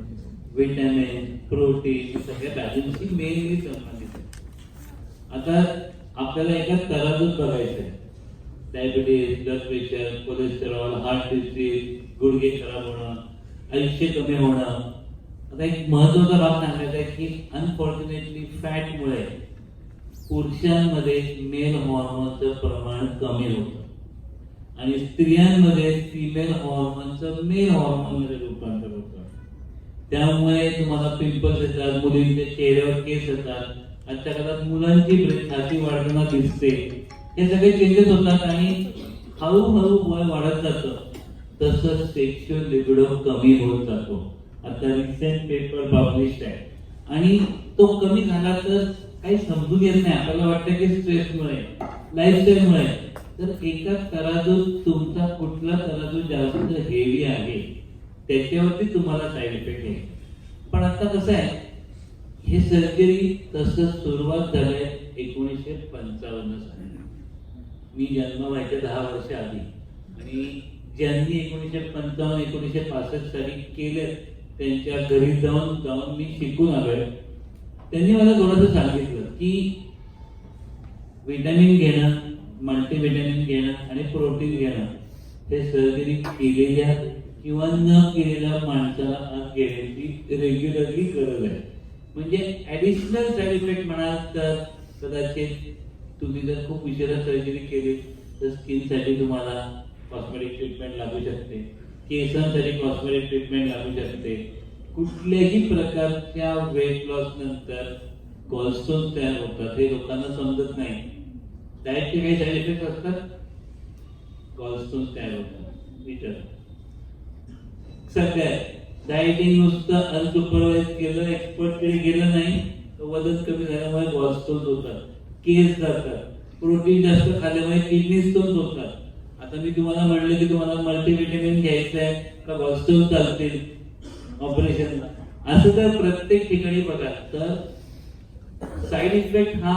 विटॅमिन, प्रोटीन, सगळ्या बॅलन्सशी मेनली संबंधित आहे. आता आपल्याला एका तराजूत बघायचं आहे. Diabetes, blood pressure, cholesterol, heart disease, गुडघे खराब होणं, आयुष्य कमी होणं. आता एक महत्वाचा भाग सांगायचा आहे की अनफॉर्च्युनेटली फॅटमुळे पुरुषांमध्ये मेल हॉर्मोनचं प्रमाण कमी होतं आणि स्त्रियांमध्ये फिमेल हॉर्मोनचं मेल हॉर्मोनमध्ये रूपांतर होतं. त्यामुळे तुम्हाला पिंपल्स येतात, मुलींच्या चेहऱ्यावर केस येतात. आजच्या काळात मुलांची छाती वाढताना दिसते. हे सगळे चेंजेस होतात आणि हळूहळू वय वाढत जातं. तसं सेक्शुअल लिबिडो कमी होत जातो. आता रिसेंट पेपर पब्लिश आहे आणि तो कमी झाला तर काही समजून येत नाही. आपल्याला वाटतं की स्ट्रेसमुळे, लाईफस्टाईलमुळे. तर एका तराजूत तुमचा कुठला तराजू जास्त हेवी आहे त्याच्यावरती तुम्हाला साईड इफेक्ट येईल. पण आता कसं आहे, हे सर्जरी तसं सुरुवात झालंय 1955 साली. मी जन्म व्हायच्या 10 वर्ष आधी, आणि ज्यांनी 1955 1965 साली केले त्यांच्या घरी जाऊन मी शिकून आलोय. त्यांनी मला थोडंसं सांगितलं की विटॅमिन घेणं, मल्टीव्हिटॅमिन घेणं आणि प्रोटीन घेणं हे सर्जरी केलेल्या किंवा न केलेल्या माणसाला आज घेण्याची रेग्युलरली गरज आहे. म्हणजे ऍडिशनल साईड इफेक्ट म्हणाल तर कदाचित तुम्ही जर खूप उशिरा सर्जरी केली तर स्किनसाठी तुम्हाला कॉस्मेटिक ट्रीटमेंट लागू शकते, केसांसाठी कॉस्मेटिक ट्रीटमेंट लागू शकते. कुठल्याही प्रकारच्या वेट लॉस नंतर गॉलस्टोन तयार होतात हे लोकांना समजत नाही. डाएटचे काही साईड इफेक्ट असतात, गॉलस्टोन तयार होतात. विचार सगळ्यात डाएटिंग नुसतं अनसुपरवाइज केलं, एक्सपर्टकडे गेलं नाही तर वजन कमी झाल्यामुळे गॉलस्टोन होतात, केस जातात. प्रोटीन जास्त खाल्ल्यामुळे किडनी स्टोन्स होतात. आता मी तुम्हाला म्हणलं की तुम्हाला मल्टीव्हिटॅमिन घ्यायचं आहे का गॉलस्टोन चालतील ऑपरेशनला, असं तर प्रत्येक ठिकाणी बघा. तर साईड इफेक्ट हा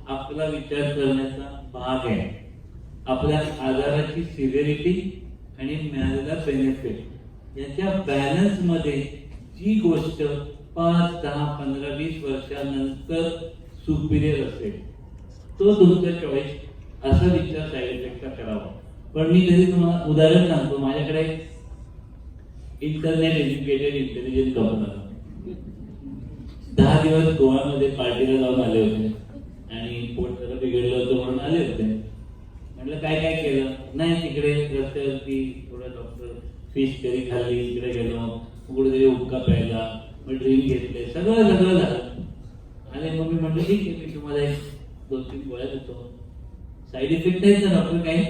आपला विचार करण्याचा भाग आहे. आपल्या आजाराची सिव्हिरिटी आणि मिळालेला बेनिफिट याच्या बॅलन्स मध्ये जी गोष्ट 5, 10, 15, 20 वर्षानंतर सुपिरियर असेल तो तुमचा चॉईस, असा विचार साईड इफेक्टचा करावा. पण मी तरी तुम्हाला उदाहरण सांगतो. माझ्याकडे इंटरनेट एज्युकेटेड इंटेलिजंट कपल 10 दिवस गोव्यामध्ये पार्टीला जाऊन आले होते आणि पोट जरा बिघडलं होतं म्हणून आले होते. म्हटलं काय काय केलं, नाही तिकडे रस्त्यावरती थोडं डॉक्टर फिश करी खाल्ली, इकडे गेलो, कुठेतरी उडका प्यायला, मग ड्रिंक घेतले, सगळं झालं. आणि मग मी म्हटलं ठीक आहे, मी तुम्हाला 2-3 गोळ्या देतो, साईड इफेक्ट आहेत ना डॉक्टर काय,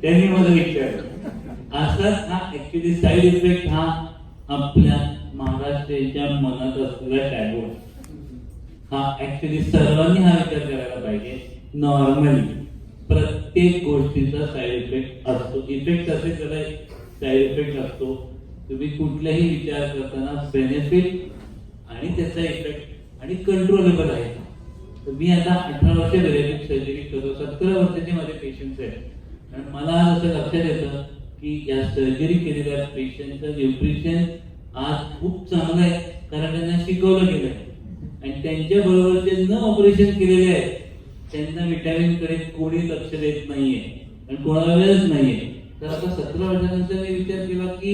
त्यांनी मला विचारलं. असाच हा ऍक्च्युली साईड इफेक्ट हा आपल्या महाराष्ट्राच्या मनात असलेला टॅबू हा ऍक्च्युली सर्वांनी हा विचार करायला पाहिजे. नॉर्मली प्रत्येक गोष्टीचा साईड इफेक्ट असतो. इफेक्ट असे त्याला साईड इफेक्ट असतो. तुम्ही कुठलाही विचार करताना बेनिफिट आणि त्याचा इफेक्ट आणि कंट्रोलेबल आहे. तर मी आता 18 वर्ष बेरियाट्रिक सर्जरी करतो, 17 वर्षाचे माझे पेशंट्स आहेत आणि मला असं लक्षात येतं की या सर्जरी केलेल्या पेशंटचं न्यूट्रिशन आज खूप चांगलं आहे, कारण त्यांना शिकवलं गेलं आहे. आणि त्यांच्या बरोबरचे न ऑपरेशन केलेले आहेत त्यांना विटॅमिन कडे कोणी लक्ष देत नाहीये आणि कोणाला वेळच नाहीये. तर आता 17 वर्षानंतर मी विचार केला की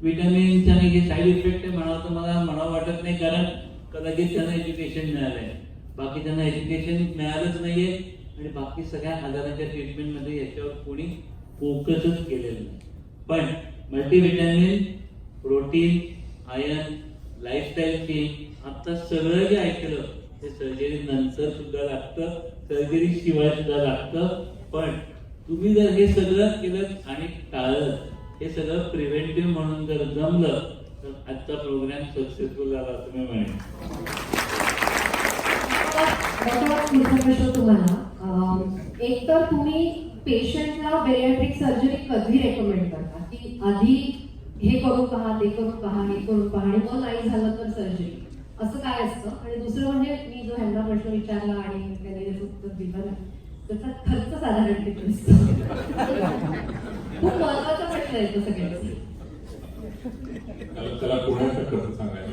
विटॅमिनचा आणि जे साईड इफेक्ट आहे म्हणावं तर मला म्हणावं वाटत नाही, कारण कदाचित त्यांना एज्युकेशन मिळालंय, बाकी त्यांना एज्युकेशन मिळालंच नाहीये आणि बाकी सगळ्या आजारांच्या ट्रीटमेंटमध्ये याच्यावर कोणी फोकसच केलेलं नाही. पण multivitamin, protein, iron, lifestyle change, आता सगळं जे ऐकलं ते सर्जरी नंतर सुद्धा लागतं, सर्जरी शिवाय सुद्धा लागतं. पण तुम्ही जर हे सगळं केलं आणि टाळलं, हे सगळं प्रिव्हेंटिव्ह म्हणून जर जमलं तर आजचा प्रोग्राम सक्सेसफुल झाला असं मी म्हणेन. पुढचा प्रश्न तुम्हाला, एक तर तुम्ही पेशंटला बेरियाट्रिक सर्जरी कधी रेकमेंड करता की आधी हे करून पहा, ते करून पहा, हे करून पहा आणि मग नाही झालं तर सर्जरी, असं काय असतं? आणि दुसरं म्हणजे मी जो ह्यांना प्रश्न विचारला आणि त्यांनी त्याचं उत्तर दिलं नाही, त्याचा खर्च साधारण किती असतो? खूप महत्वाचा प्रश्न आहे तो सगळ्यांचा. त्याला पुण्याचा खर्च सांगायला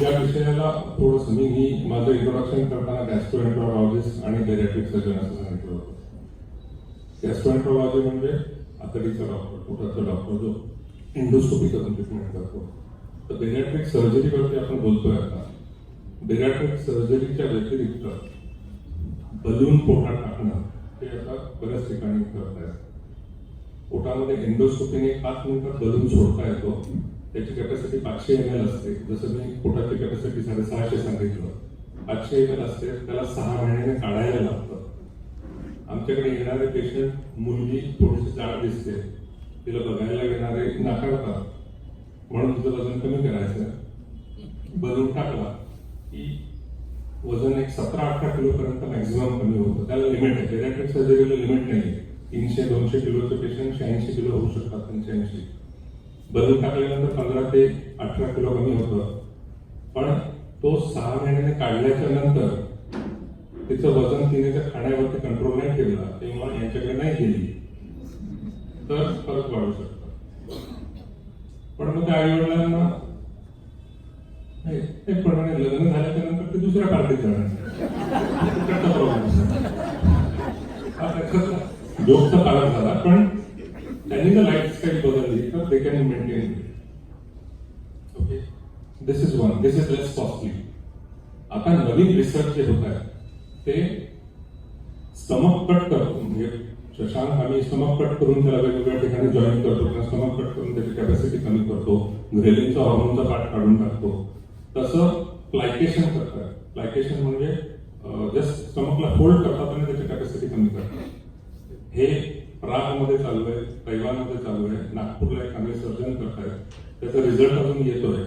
या विषयाला थोडंसं मी माझं इंट्रोडक्शन करताना गॅस्ट्रोएंट्रोलॉजिस्ट आणि बेरियाट्रिक सर्जन असं सांगितलं होतं. गॅस्ट्रोएंट्रोलॉजी म्हणजे आतडीचा डॉक्टर, पोटाचा डॉक्टर जो एंडोस्कोपी करून ट्रीटमेंट करतो. तर बेरियाट्रिक सर्जरीवरती आपण बोलतोय. आता बेरियाट्रिक सर्जरीच्या व्यतिरिक्त बलून पोटात टाकणं हे आता बऱ्याच ठिकाणी करत आहेत. पोटामध्ये एंडोस्कोपीने 5 मिनिटात बलून सोडता येतो. त्याची कॅपॅसिटी 500 ml असते. जसं मी पोटाची कॅपॅसिटी 650 सांगितलं, 500 ml असते. त्याला 6 महिन्याने काढायला लागतं. आमच्याकडे येणारे पेशंट, मुलगी थोडीशी जाड दिसते, तिला बघायला येणारे नाकारतात, म्हणून तिचं वजन कमी करायचं. बलून टाकला की वजन एक 17-18 किलो पर्यंत मॅक्झिमम कमी होतं. त्याला लिमिट आहे. बेरियाट्रिक सर्जरीला लिमिट नाही. 300-200 किलोचे पेशंट 86 किलो होऊ शकतात. 85. बलून टाकल्यानंतर 15 ते 18 किलो कमी होतं. पण तो 6 महिन्याने काढल्याच्या नंतर तिचं वजन तिने त्या खाण्यावरती कंट्रोल नाही ठेवला, तेव्हा यांच्याकडे नाही गेली तर फरक वाढू शकतो. पण मग त्या आईवडिलांना पण लग्न झाल्याच्या नंतर ते दुसऱ्या पार्टीत जाणार, जोकचा काळात झाला. पण त्यांनी जर लाईफस्टाईल बदलली तर they can maintain. Okay, this is one. This is less costly. आता नवीन रिसर्च जे होत आहे ते स्टमक कट करतो. म्हणजे शशांक आम्ही स्टमक कट करून त्याला वेगवेगळ्या ठिकाणी जॉईन करतो, स्टमक कट करून त्याची कॅपॅसिटी कमी करतो, व्हेलिनचा हॉर्मोनचा पार्ट काढून टाकतो, तसं प्लायकेशन करतात. प्लायकेशन म्हणजे जस्ट स्टमकला फोल्ड करतात आणि त्याची कॅपॅसिटी कमी करतात. हे प्रागमध्ये चालू आहे, तैवानमध्ये चालू आहे, नागपूरला एक चांगले सर्जन करतायत, त्याचा रिझल्ट अजून येतोय.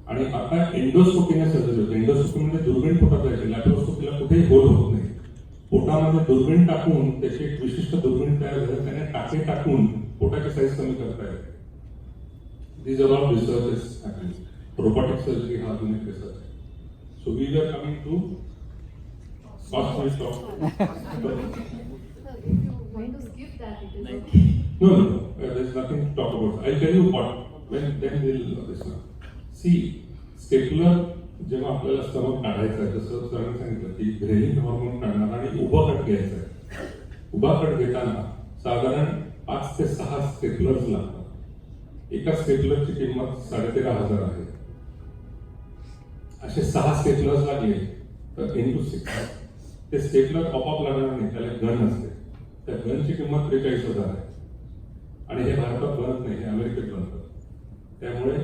आणि आता एंडोस्कोपीने सर्जरी होते. एंडोस्कोपी म्हणजे दुर्बीण पोटात जायचे. लॅप्रोस्कोपीला कुठेही होल होत नाही. पोटामध्ये दुर्बीण टाकून त्याची एक विशिष्ट दुर्बीण तयार झाली, त्याने टाके टाकून पोटाची साईज कमी करतायत. These are all researches happening. Robotic surgery हा अजून एक रिसर्च आहे. So we were coming to cost-based talk. Sir, if you want to skip that, it is okay. No. There's nothing to talk about. I'll tell you what. Then we'll this one. See, stapler जेव्हा आपल्याला स्टमक काढायचं आहे, जसं सरांनी सांगितलं की ग्रेलिन हॉर्मोन काढणार आणि उभा कट घ्यायचा आहे. उभा कट घेताना साधारण 5 ते 6 स्टेपलर्स लागतात. एका स्टेपलरची किंमत 13,500 आहे. असे 6 स्टेपलर्स लागले तर इंटू 6 ते स्टेपलर ऑपअप लागणार नाही, त्याला गन असते. त्या गनची किंमत 43,000 आहे. आणि हे भारतात बनत नाही, हे अमेरिकेत बनतं. त्यामुळे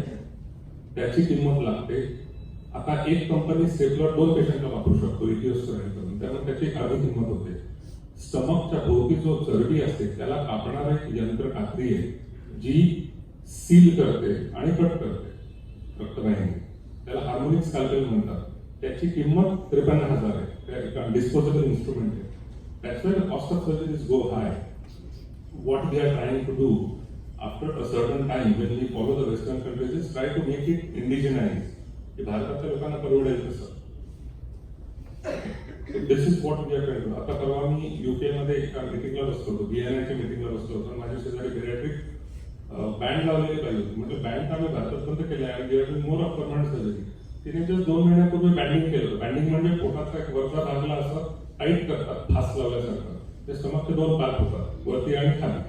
त्याची किंमत लागते. आता एक कंपनी स्टेपलर 2 पेशंटला वापरू शकतो इथिओस्टेरॉइड करून, त्यामुळे त्याची एक अर्धी किंमत होते. स्टमकच्या भोवती जो चरबी असते त्याला कापणारं एक यंत्र कात्री आहे जी सील करते आणि कट करते रक्तवाहिनी. त्याला हार्मोनिक स्कॅल्पेल म्हणतात. त्याची किंमत 53,000 आहे. डिस्पोजेबल इन्स्ट्रुमेंट आहे. That's why the cost of surgeries go high. What we are trying to do after a certain time when we follow the Western countries is try to make it indigenized. की भारतातल्या लोकांना परवडेल तसं. This is what we are trying to do. आता परवा मी युके मध्ये एका मीटिंगला बसलो होतो, BNIच्या मीटिंगला बसलो होतो. माझ्या शेजारी पेडियाट्रिक बँड लावलेली पाहिजे होती. म्हटलं बँड आम्ही भारतात बंद केले आणि we are doing more of permanent surgery. तिने जस्ट 2 महिन्यापूर्वी बँडिंग केलं. बँडिंग म्हणजे पोटाचा एक वरचा भागला असं टाईट करतात, फास लावल्यासारखं. ते स्टमकचे 2 पार्ट होतात, वरती आणि खाली.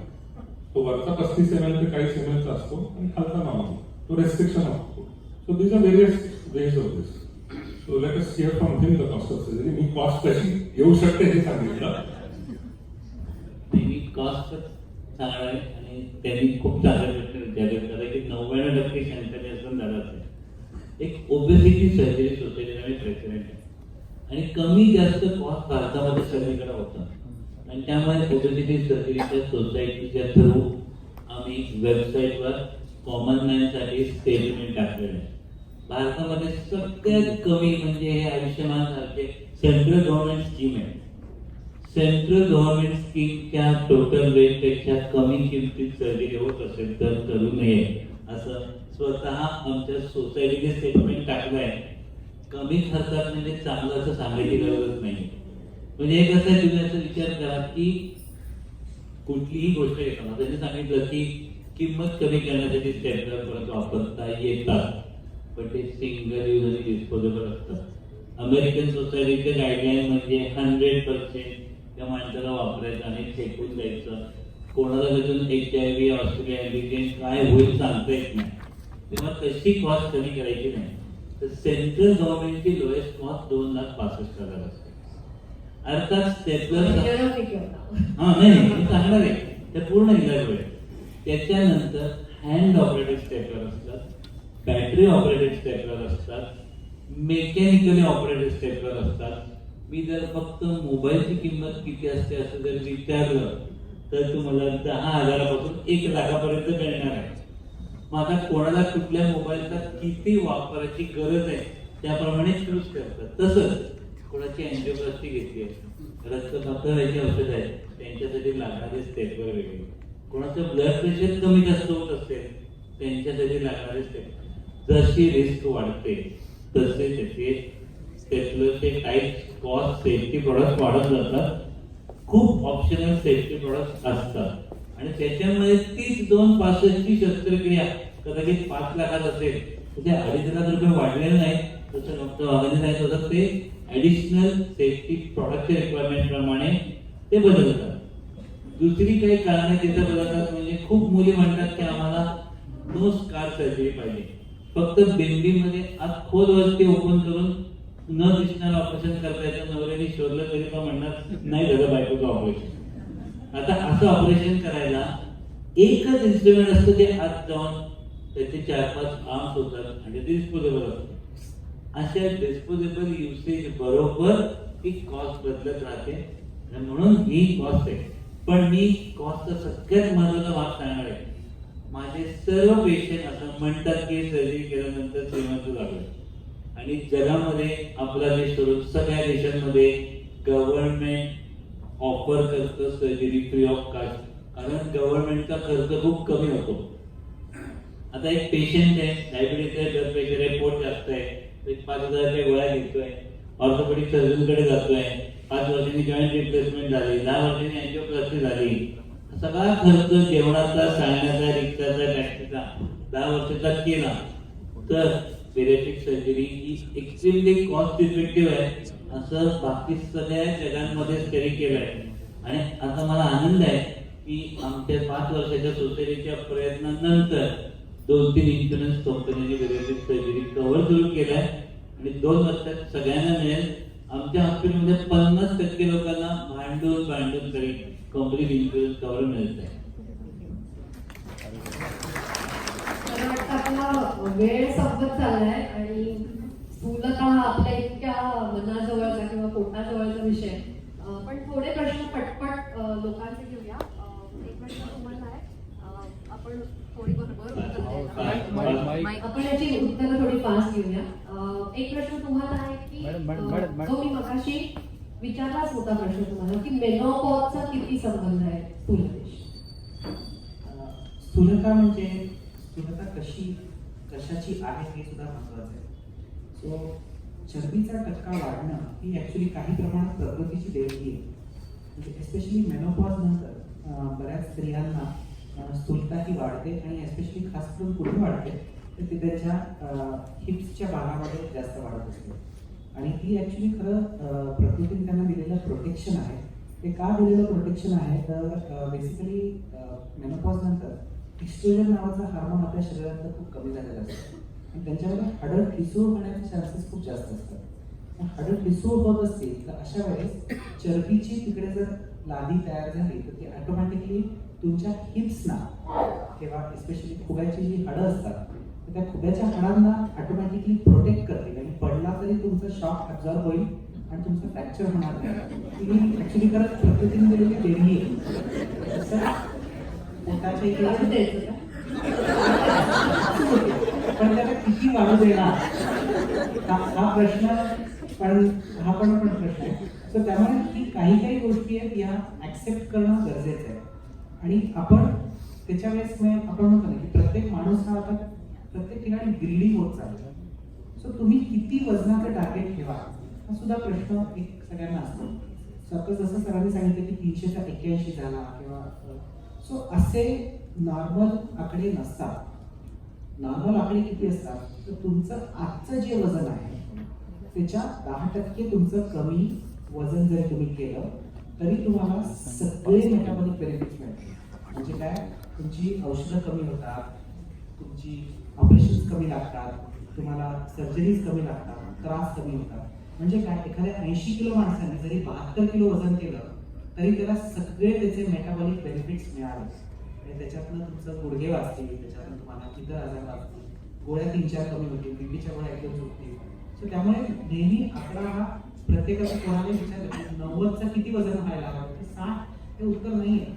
तो वरचा 35 ml ते 40 ml चा असतो आणि खालचा नॉर्मल. तो रेस्ट्रिक्शन असतो. So these are various ways of this. So let us hear from him the cost of surgery. मी कॉस्ट कशी येऊ शकते हे सांगितलं. त्यांनी कॉस्ट सांगणार आहे आणि त्यांनी खूप चांगल्या प्रश्न विचारले. कारण की 99% शांतने असं झालं असेल. एक ओबेसिटी सर्जरी सोसायटीला मी प्रेसिडेंट आहे आणि कमी जास्त कॉस्ट भारतामध्ये सगळीकडे होतं. आणि त्यामुळे ओबेसिटी सर्जरीच्या सोसायटीच्या थ्रू आम्ही वेबसाईटवर कॉमन मॅनसाठी स्टेटमेंट टाकलेलं आहे. भारतामध्ये सगळ्यात कमी म्हणजे हे आयुष्यमान सारखे सेंट्रल गव्हर्नमेंट स्कीम आहे. सेंट्रल गव्हर्नमेंट स्कीमच्या टोटल रेटपेक्षा कमी किमतीत सर्जरी होत असेल तर करू नये असं स्वतः आमच्या सोसायटीने स्टेटमेंट टाकलं आहे. कमी खर्चात म्हणजे चांगलं असं सांगायची गरजच नाही. म्हणजे एक असं तुम्ही असं विचार करा की कुठलीही गोष्ट घेताना त्यांनी सांगितलं की किंमत कमी करण्यासाठी स्टेपलर परत वापरता येतात, पण ते सिंगल यूज आणि डिस्पोजेबल असतात. अमेरिकन सोसायटीचे गाईडलाईन म्हणजे 100% त्या माणसाला वापरायचं आणि फेकून द्यायचं. कोणाला त्यातून HIV, ऑस्ट्रेलिया काय होईल सांगता येत नाही. तेव्हा तशी कॉस्ट कमी करायची नाही. तर सेंट्रल गव्हर्नमेंटची लोएस्ट कॉस्ट 2,65,000 असते. अर्थात स्टेपलर हा नाही मी सांगणार आहे ते पूर्ण इलाज होईल. त्याच्यानंतर हँड ऑपरेटेड स्टेपलर असतात, बॅटरी ऑपरेटेड स्टेपलर असतात, मेकॅनिकली ऑपरेटेड स्टेपलर असतात. मी जर फक्त मोबाईलची किंमत किती असते असं जर विचारलं तर तुम्हाला 10,000पासून 1,00,000पर्यंत मिळणार आहे. मग आता कोणाला कुठल्या मोबाईलचा किती वापरायची गरज आहे त्याप्रमाणे चूज करतात. तसंच कोणाची अँजिओप्लास्टी घेतली आहे, रक्त पातळायची औषध आहे, त्यांच्यासाठी लागणारे स्टेपलर वेगळे. कोणाचं ब्लड प्रेशर कमी जास्त होत असेल त्यांच्यासाठी लागणारे स्टेपलर. जशी रिस्क वाढते तसे त्याचे स्टेपलरचे टाईप, कॉस्ट, सेफ्टी प्रोडक्ट वाढत जातात. खूप ऑप्शनल सेफ्टी प्रोडक्ट असतात आणि त्याच्यामध्ये 30-2-65ची शस्त्रक्रिया कदाचित 5 लाखात असेल तर ते 2,500,000 वाढलेले नाही. जसं डॉक्टर वाघाने सांगितलं होतं ते ऍडिशनल सेफ्टी प्रोडक्टच्या रिक्वायरमेंट प्रमाणे ते बदलतात. दुसरी काही कारणे तिथे बदलतात. म्हणजे खूप मुली म्हणतात की आम्हाला नो स्कार सर्जरी पाहिजे, फक्त बेंबीमध्ये आत खोल वस्ती ओपन करून न दिसणारं ऑपरेशन करता येतं. नवऱ्याने शोधलं तरी पण म्हणणार नाही झालं बायकोचं ऑपरेशन. आता असं ऑपरेशन करायला एकच इन्स्ट्रुमेंट असतं ते आत जाऊन त्याचे 4-5 आर्म्स होतात आणि ते डिस्पोजेबल असतात. अशा डिस्पोजेबल युसेज बरोबर ती कॉस्ट बदलत राहते आणि म्हणून ही कॉस्ट आहे. पण मी कॉस्टचा सगळ्यात महत्वाचा भाग सांगणार आहे. माझे सर्व पेशंट असं म्हणतात की सर्जरी केल्यानंतर श्रीमंत झाले आणि जगामध्ये आपला देश सोडून सगळ्या देशांमध्ये गव्हर्नमेंट ऑफर करतं सर्जरी फ्री ऑफ कास्ट, कारण गव्हर्नमेंटचा खर्च खूप कमी होतो. आता एक पेशंट आहे, डायबिटीज आहे, ब्लड प्रेशर आहे, पोट जास्त आहे, 5,000 गोळ्या घेतोय, ऑर्थोपेडिक सर्जनकडे जातोय, 5 वर्षांनी जॉईंट रिप्लेसमेंट झाली, 10 वर्षांनी अँजिओप्लास्टी झाली, सगळा खर्च जेवणाचा, सांगण्याचा, रिक्षाचा, टॅक्सीचा 10 वर्षाचा केला तर बेरियाट्रिक सर्जरी ही एक्स्ट्रीमली कॉस्ट इफेक्टिव्ह आहे असं बाकी सगळ्या जगांमध्ये स्टडी केलं आहे. आणि आता मला आनंद आहे की आमच्या 5 वर्षाच्या सोसायटीच्या प्रयत्नानंतर 2-3 इन्शुरन्स कंपन्यांनी बेरियाट्रिक सर्जरी कव्हर सुरू केलाय आणि 2 वर्षात सगळ्यांना मिळेल. आमच्या हॉस्पिटलमध्ये 50% लोकांना भांडून तरी कंप्लीट इन्शुरन्स कव्हर मिळत आहे. मला वाटतं आपला वेळ संपत चाललाय आणि स्थूलतः आपल्या इतक्या मनाजवळचा किंवा पोटाजवळचा विषय, पण थोडे प्रश्न पटपट लोकांचे घेऊया. एक प्रश्न तुम्हाला आहे, आपण थोडी बरोबर उत्तर द्यायला. आपण याची उत्तरं थोडी फास्ट घेऊया. एक प्रश्न तुम्हाला आहे की जो मी मगाशी विचारलाच होता प्रश्न तुम्हाला की मेनोपॉजचा किती संबंध आहे स्थूलतेशी? स्थूलता म्हणजे स्थूलता कशाची आहे हे सुद्धा महत्वाचं आहे. सो चरबीचा टक्का वाढणं ही ऍक्च्युली काही प्रमाणात प्रकृतीची देणगी आहे. म्हणजे एस्पेशली मेनोपॉज नंतर बऱ्याच स्त्रियांना स्थूलता ही वाढते आणि एस्पेशली खास करून पुढे वाढते तर ती त्यांच्या हिप्सच्या भागामध्ये जास्त वाढत असते. आणि ती ऍक्च्युली खरं प्रकृतीने त्यांना दिलेलं प्रोटेक्शन आहे. ते का दिलेलं प्रोटेक्शन आहे तर बेसिकली मेनोपॉज नंतर इस्ट्रोजन नावाचा हार्मोन आपल्या शरीरातलं खूप कमी झालेला असतो आणि त्यांच्यामध्ये हाडं ठिसूळ होण्याचे चान्सेस खूप जास्त असतात. हाडं ठिसूळ होत असतील तर अशा वेळेस चरबीची तिकडे जर लादी तयार झाली तर ती ऑटोमॅटिकली तुमच्या हिप्सना किंवा एस्पेशली खुब्याची जी हाडं असतात तर त्या खुब्याच्या हाडांना ऑटोमॅटिकली प्रोटेक्ट करतील आणि पडला तरी तुमचा शॉक ॲब्झॉर्ब होईल आणि तुमचं फ्रॅक्चर होणार नाही. ही ॲक्च्युली खरंच प्रकृतीने दिलेली देणगी आहे. तसं पोटाच्या इकडे पण त्याला किती वाढू देणार हा प्रश्न हा पण प्रश्न आहे. तर त्यामुळे ही काही गोष्टी आहेत या ऍक्सेप्ट करणं गरजेचं आहे. आणि आपण त्याच्या वेळेस आपण म्हणतो ना की प्रत्येक माणूस हा आता प्रत्येक ठिकाणी ग्रीडी होत चालला. सो तुम्ही किती वजनाचं टार्गेट ठेवा हा सुद्धा प्रश्न एक सगळ्यांना असतो. सतत जसं सरांनी सांगितलं की 300 चा 81 झाला किंवा सो असे नॉर्मल आकडे नसतात. नॉर्मल आकडे किती असतात तर तुमचं आजचं जे वजन आहे त्याच्या 10% तुमचं कमी वजन जरी तुम्ही केलं तरी तुम्हाला सगळे मेटाबॉलिक बेनिफिट्स मिळतील. म्हणजे काय, तुमची औषधं कमी होतात, तुमची ऑपरेशन्स कमी लागतात, तुम्हाला सर्जरीज कमी लागतात, त्रास कमी होतात. म्हणजे काय, एखाद्या 80 किलो माणसाने जरी 72 किलो वजन केलं तरी त्याला सगळे त्याचे मेटाबॉलिक बेनिफिट्स मिळाले. म्हणजे त्याच्यातनं तुमचं गुडघे वाचतील, त्याच्यातून तुम्हाला इतर आजार वाचतील, गोळ्या 3-4 कमी होतील, बीपीच्या गोळ्या एकदम झोपतील. सो त्यामुळे नेहमी आकडा हा प्रत्येकाचा कोणाला विचारलं की 90चं किती वजन व्हायला हवं तर 60 हे उत्तर नाही आहे.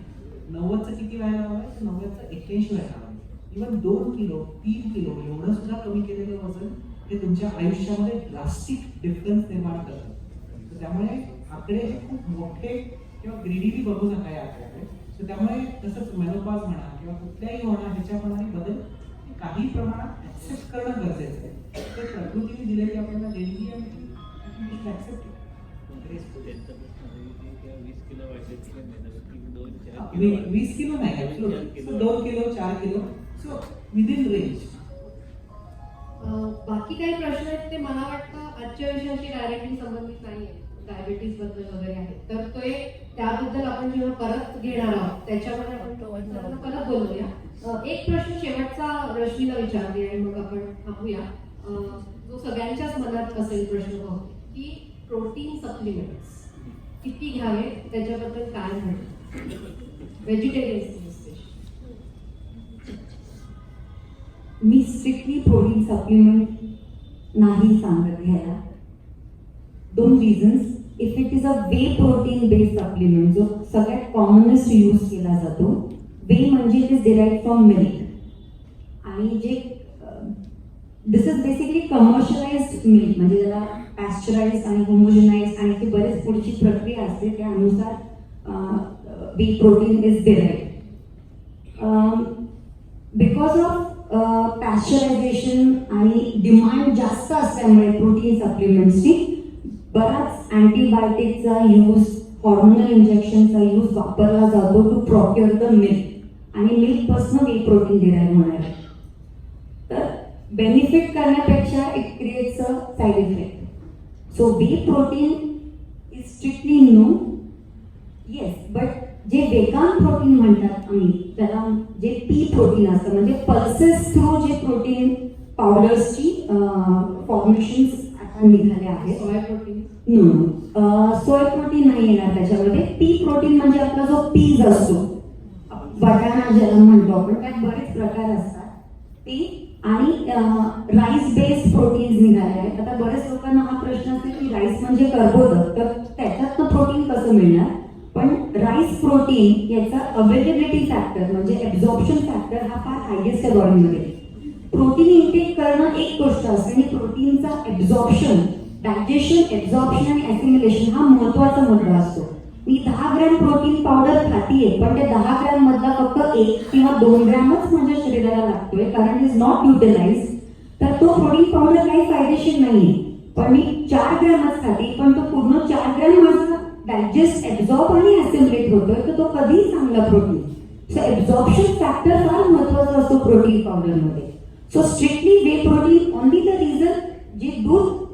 90चं किती व्हायला हवं तर 90चं 81 व्हायला हवं. इव्हन 2 किलो 3 किलो एवढं सुद्धा कमी केलेलं वजन हे तुमच्या आयुष्यामध्ये ड्रास्टिक डिफरन्स निर्माण करतं. तर त्यामुळे आकडे खूप मोठे किंवा ग्रीडीली बघू नका या आकड्याकडे. सो त्यामुळे तसंच मेनोपॉज म्हणा किंवा कुठल्याही होणार ह्याच्याप्रमाणे बदल काही प्रमाणात ऍक्सेप्ट करणं गरजेचं आहे. ते प्रकृतीने दिलेली आपल्याला देणगी आहे. 20 किलो नाही, 2 kilo 4 kilo so within range. बाकी काही प्रश्न आहेत ते मला वाटतं आजच्या विषयाशी डायरेक्टली संबंधित नाहीये, डायबिटीज बद्दल वगैरे आहे. तर तो त्याबद्दल आपण जेव्हा परत घेणार आहोत त्याच्यामध्ये आपण परत बोलूया. एक प्रश्न शेवटचा रश्मीला विचारते आणि मग आपण थांबूया. जो सगळ्यांच्याच मनात असेल प्रश्न बहुतेक की प्रोटीन सप्लिमेंट्स किती घ्यावे त्याच्याबद्दल काय म्हणतात व्हेजिटेरियन्स? मी स्ट्रिक्टली प्रोटीन सप्लिमेंट नाही सांगत घ्यायला. 2 reasons. If it is a way protein based supplement जो सगळ्यात कॉमनेस्ट यूज केला जातो, वे म्हणजे it is derived from milk, आणि जे दिस इज बेसिकली कमर्शियलाइज्ड मिल्क, म्हणजे त्याला पॅस्चराइज आणि होमोजेनाइज आणि ते बरेच पुढची प्रक्रिया असते, त्यानुसार whey protein is derived. Because of pasteurisation आणि डिमांड जास्त असल्यामुळे प्रोटीन सप्लिमेंट्सची बराच अँटीबायोटिकचा यूज, हॉर्मोनल इंजेक्शनचा यूज वापरला जातो टू प्रॉक्युअर द मिल्क, आणि मिल्कपासून वे प्रोटीन डिराइव्ह होणार आहे. तर बेनिफिट करण्यापेक्षा it creates a side effect. So whey protein is strictly no. Yes, but जे वेगान प्रोटीन म्हणतात आम्ही त्याला, जे पी प्रोटीन असतं, म्हणजे पल्सेस थ्रू जे प्रोटीन पावडर्सची फॉर्मेशन्स आता निघाले आहेत. सोया प्रोटीन सोय प्रोटीन नाही येणार त्याच्यामध्ये. पी प्रोटीन म्हणजे आपला जो पीज असतो, बटाणा ज्याला म्हणतो आपण, त्यात बरेच प्रकार असतात ते, आणि राईस बेस्ड प्रोटीन्स निघाले आहेत. आता बऱ्याच लोकांना हा प्रश्न असेल की राईस म्हणजे कर्बोदक, तर त्याच्यातनं प्रोटीन कसं मिळणार. पण राईस प्रोटीन याचा अवेलेबिलिटी फॅक्टर म्हणजे ऍब्झॉर्प्शन फॅक्टर हा फार हायएस्ट आहे बॉडीमध्ये. प्रोटीन इंटेक करणं एक गोष्ट असते, आणि प्रोटीनचा ऍब्झॉर्प्शन, डायजेशन, ऍब्झॉर्प्शन आणि ऍसिमिलेशन हा महत्वाचा मुद्दा असतो. मी 10 ग्रॅम प्रोटीन पावडर खातीये, पण ते 10 ग्रॅम मधला फक्त 1 किंवा 2 ग्रॅमच माझ्या शरीराला लागतोय, कारण इज नॉट युटिलाइज, तर तो प्रोटीन पावडर काही फायदेशीर नाहीये. पण मी 4 ग्रॅमच खाते, पण तो पूर्ण 4 ग्रॅम माझा डायजेस्ट, ऍब्झॉर्ब आणि ऍसिमिलेट होतोय, तर तो कधीही चांगला प्रोटीन. सो ऍब्झॉर्प्शन फॅक्टर फार महत्वाचा असतो प्रोटीन पावडरमध्ये. So strictly way protein only the reason, जे दूध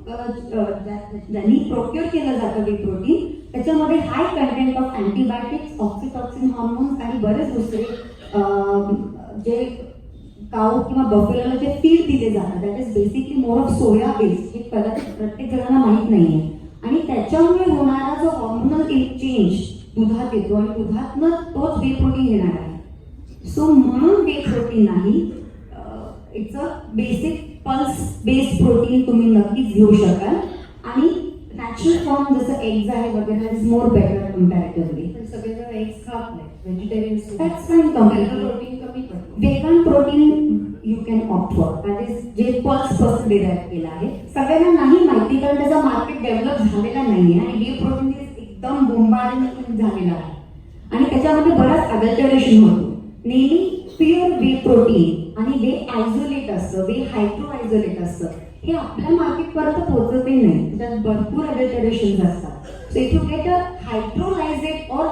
ज्यांनी प्रोक्युअर केलं जातं वे प्रोटीन, त्याच्यामध्ये हाय कंटेंट ऑफ अँटीबायोटिक्स, ऑक्सिटॉक्सिन हॉर्मोन्स आणि बरेच दुसरे जे काऊ किंवा बफेलोला जे फीड दिले जातात, that is basically more of soya based, हे कदाचित प्रत्येक जणांना माहीत नाहीये. आणि त्याच्यामुळे होणारा जो हॉर्मोनल चेंज दुधात येतो, आणि दुधातनं तोच वे प्रोटीन येणार आहे. सो म्हणून वे प्रोटीन नाही, it's a basic pulse based protein तुम्ही नक्कीच घेऊ शकाल. आणि नॅचरल फॉर्म जसं एग्ज आहे वगैरे इज मोर बेटर कम्पॅरेटिव्हली. पण सगळेजण एग्स खात नाही, vegetarian That's fine completely. Protein कमी पडतो. Vegan protein you can opt for, that is जे पल्स पासून डिराइव्ह केलं आहे. सगळ्यांना नाही माहिती, कारण त्याचा मार्केट डेव्हलप झालेला नाहीये, आणि वे प्रोटीन एकदम बोंबार्डिंग झालेला आहे, आणि त्याच्यामध्ये बराच अडल्टरेशन होतो. नेहमी प्युअर वे प्रोटीन आणि वे आयझोलेट असतं, वे हायड्रो आयझोलेट असतं, हे आपल्या मार्केटपर्यंत पोहोचतही नाही, त्यात भरपूर अडल्टरेशन असतात. So if you get a hydrolysate or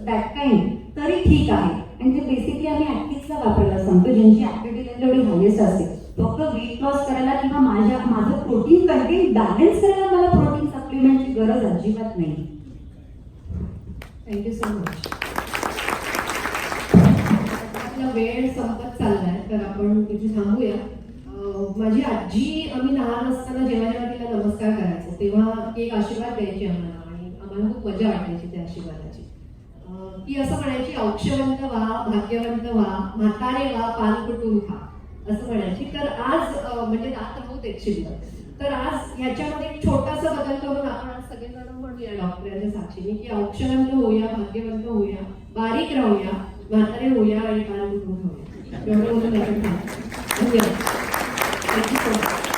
that kind तरी ठीक आहे. आणि ते बेसिकली आम्ही ऍक्टिव्सला वापरायला सांगतो, ज्यांची ऍक्टिव्हिटी लेवल एवढी हायेस्ट असते. फक्त वेट लॉस करायला किंवा माझं प्रोटीन कंटेंट बॅलन्स करायला मला प्रोटीन सप्लिमेंटची गरज अजिबात नाही. Thank you so much. आपला वेळ संपत चाललाय, तर आपण तिथे थांबूया. माझी आजी, आम्ही लहान असताना जेव्हा जेव्हा तिला नमस्कार करायचो, तेव्हा ती एक आशीर्वाद द्यायची आम्हाला, आणि आम्हाला खूप मजा वाटायची त्या आशीर्वादाची. ती असं म्हणायची, औक्षवंत व्हा, भाग्यवंत व्हा, म्हातारे व्हा, पान कुटून खा, असं म्हणायची. तर आज म्हणजे दात राहूत एक शिल्लक, तर आज ह्याच्यामध्ये एक छोटासा बदल करून आपण आज सगळेजण म्हणूया डॉक्टरांच्या साक्षीने की औक्षवंत होऊया, भाग्यवंत होऊया, बारीक राहूया, म्हातारे होऊया आणि पान कुटून खाऊया. एवढं बोलून आपण थांबूया. Thank you so much.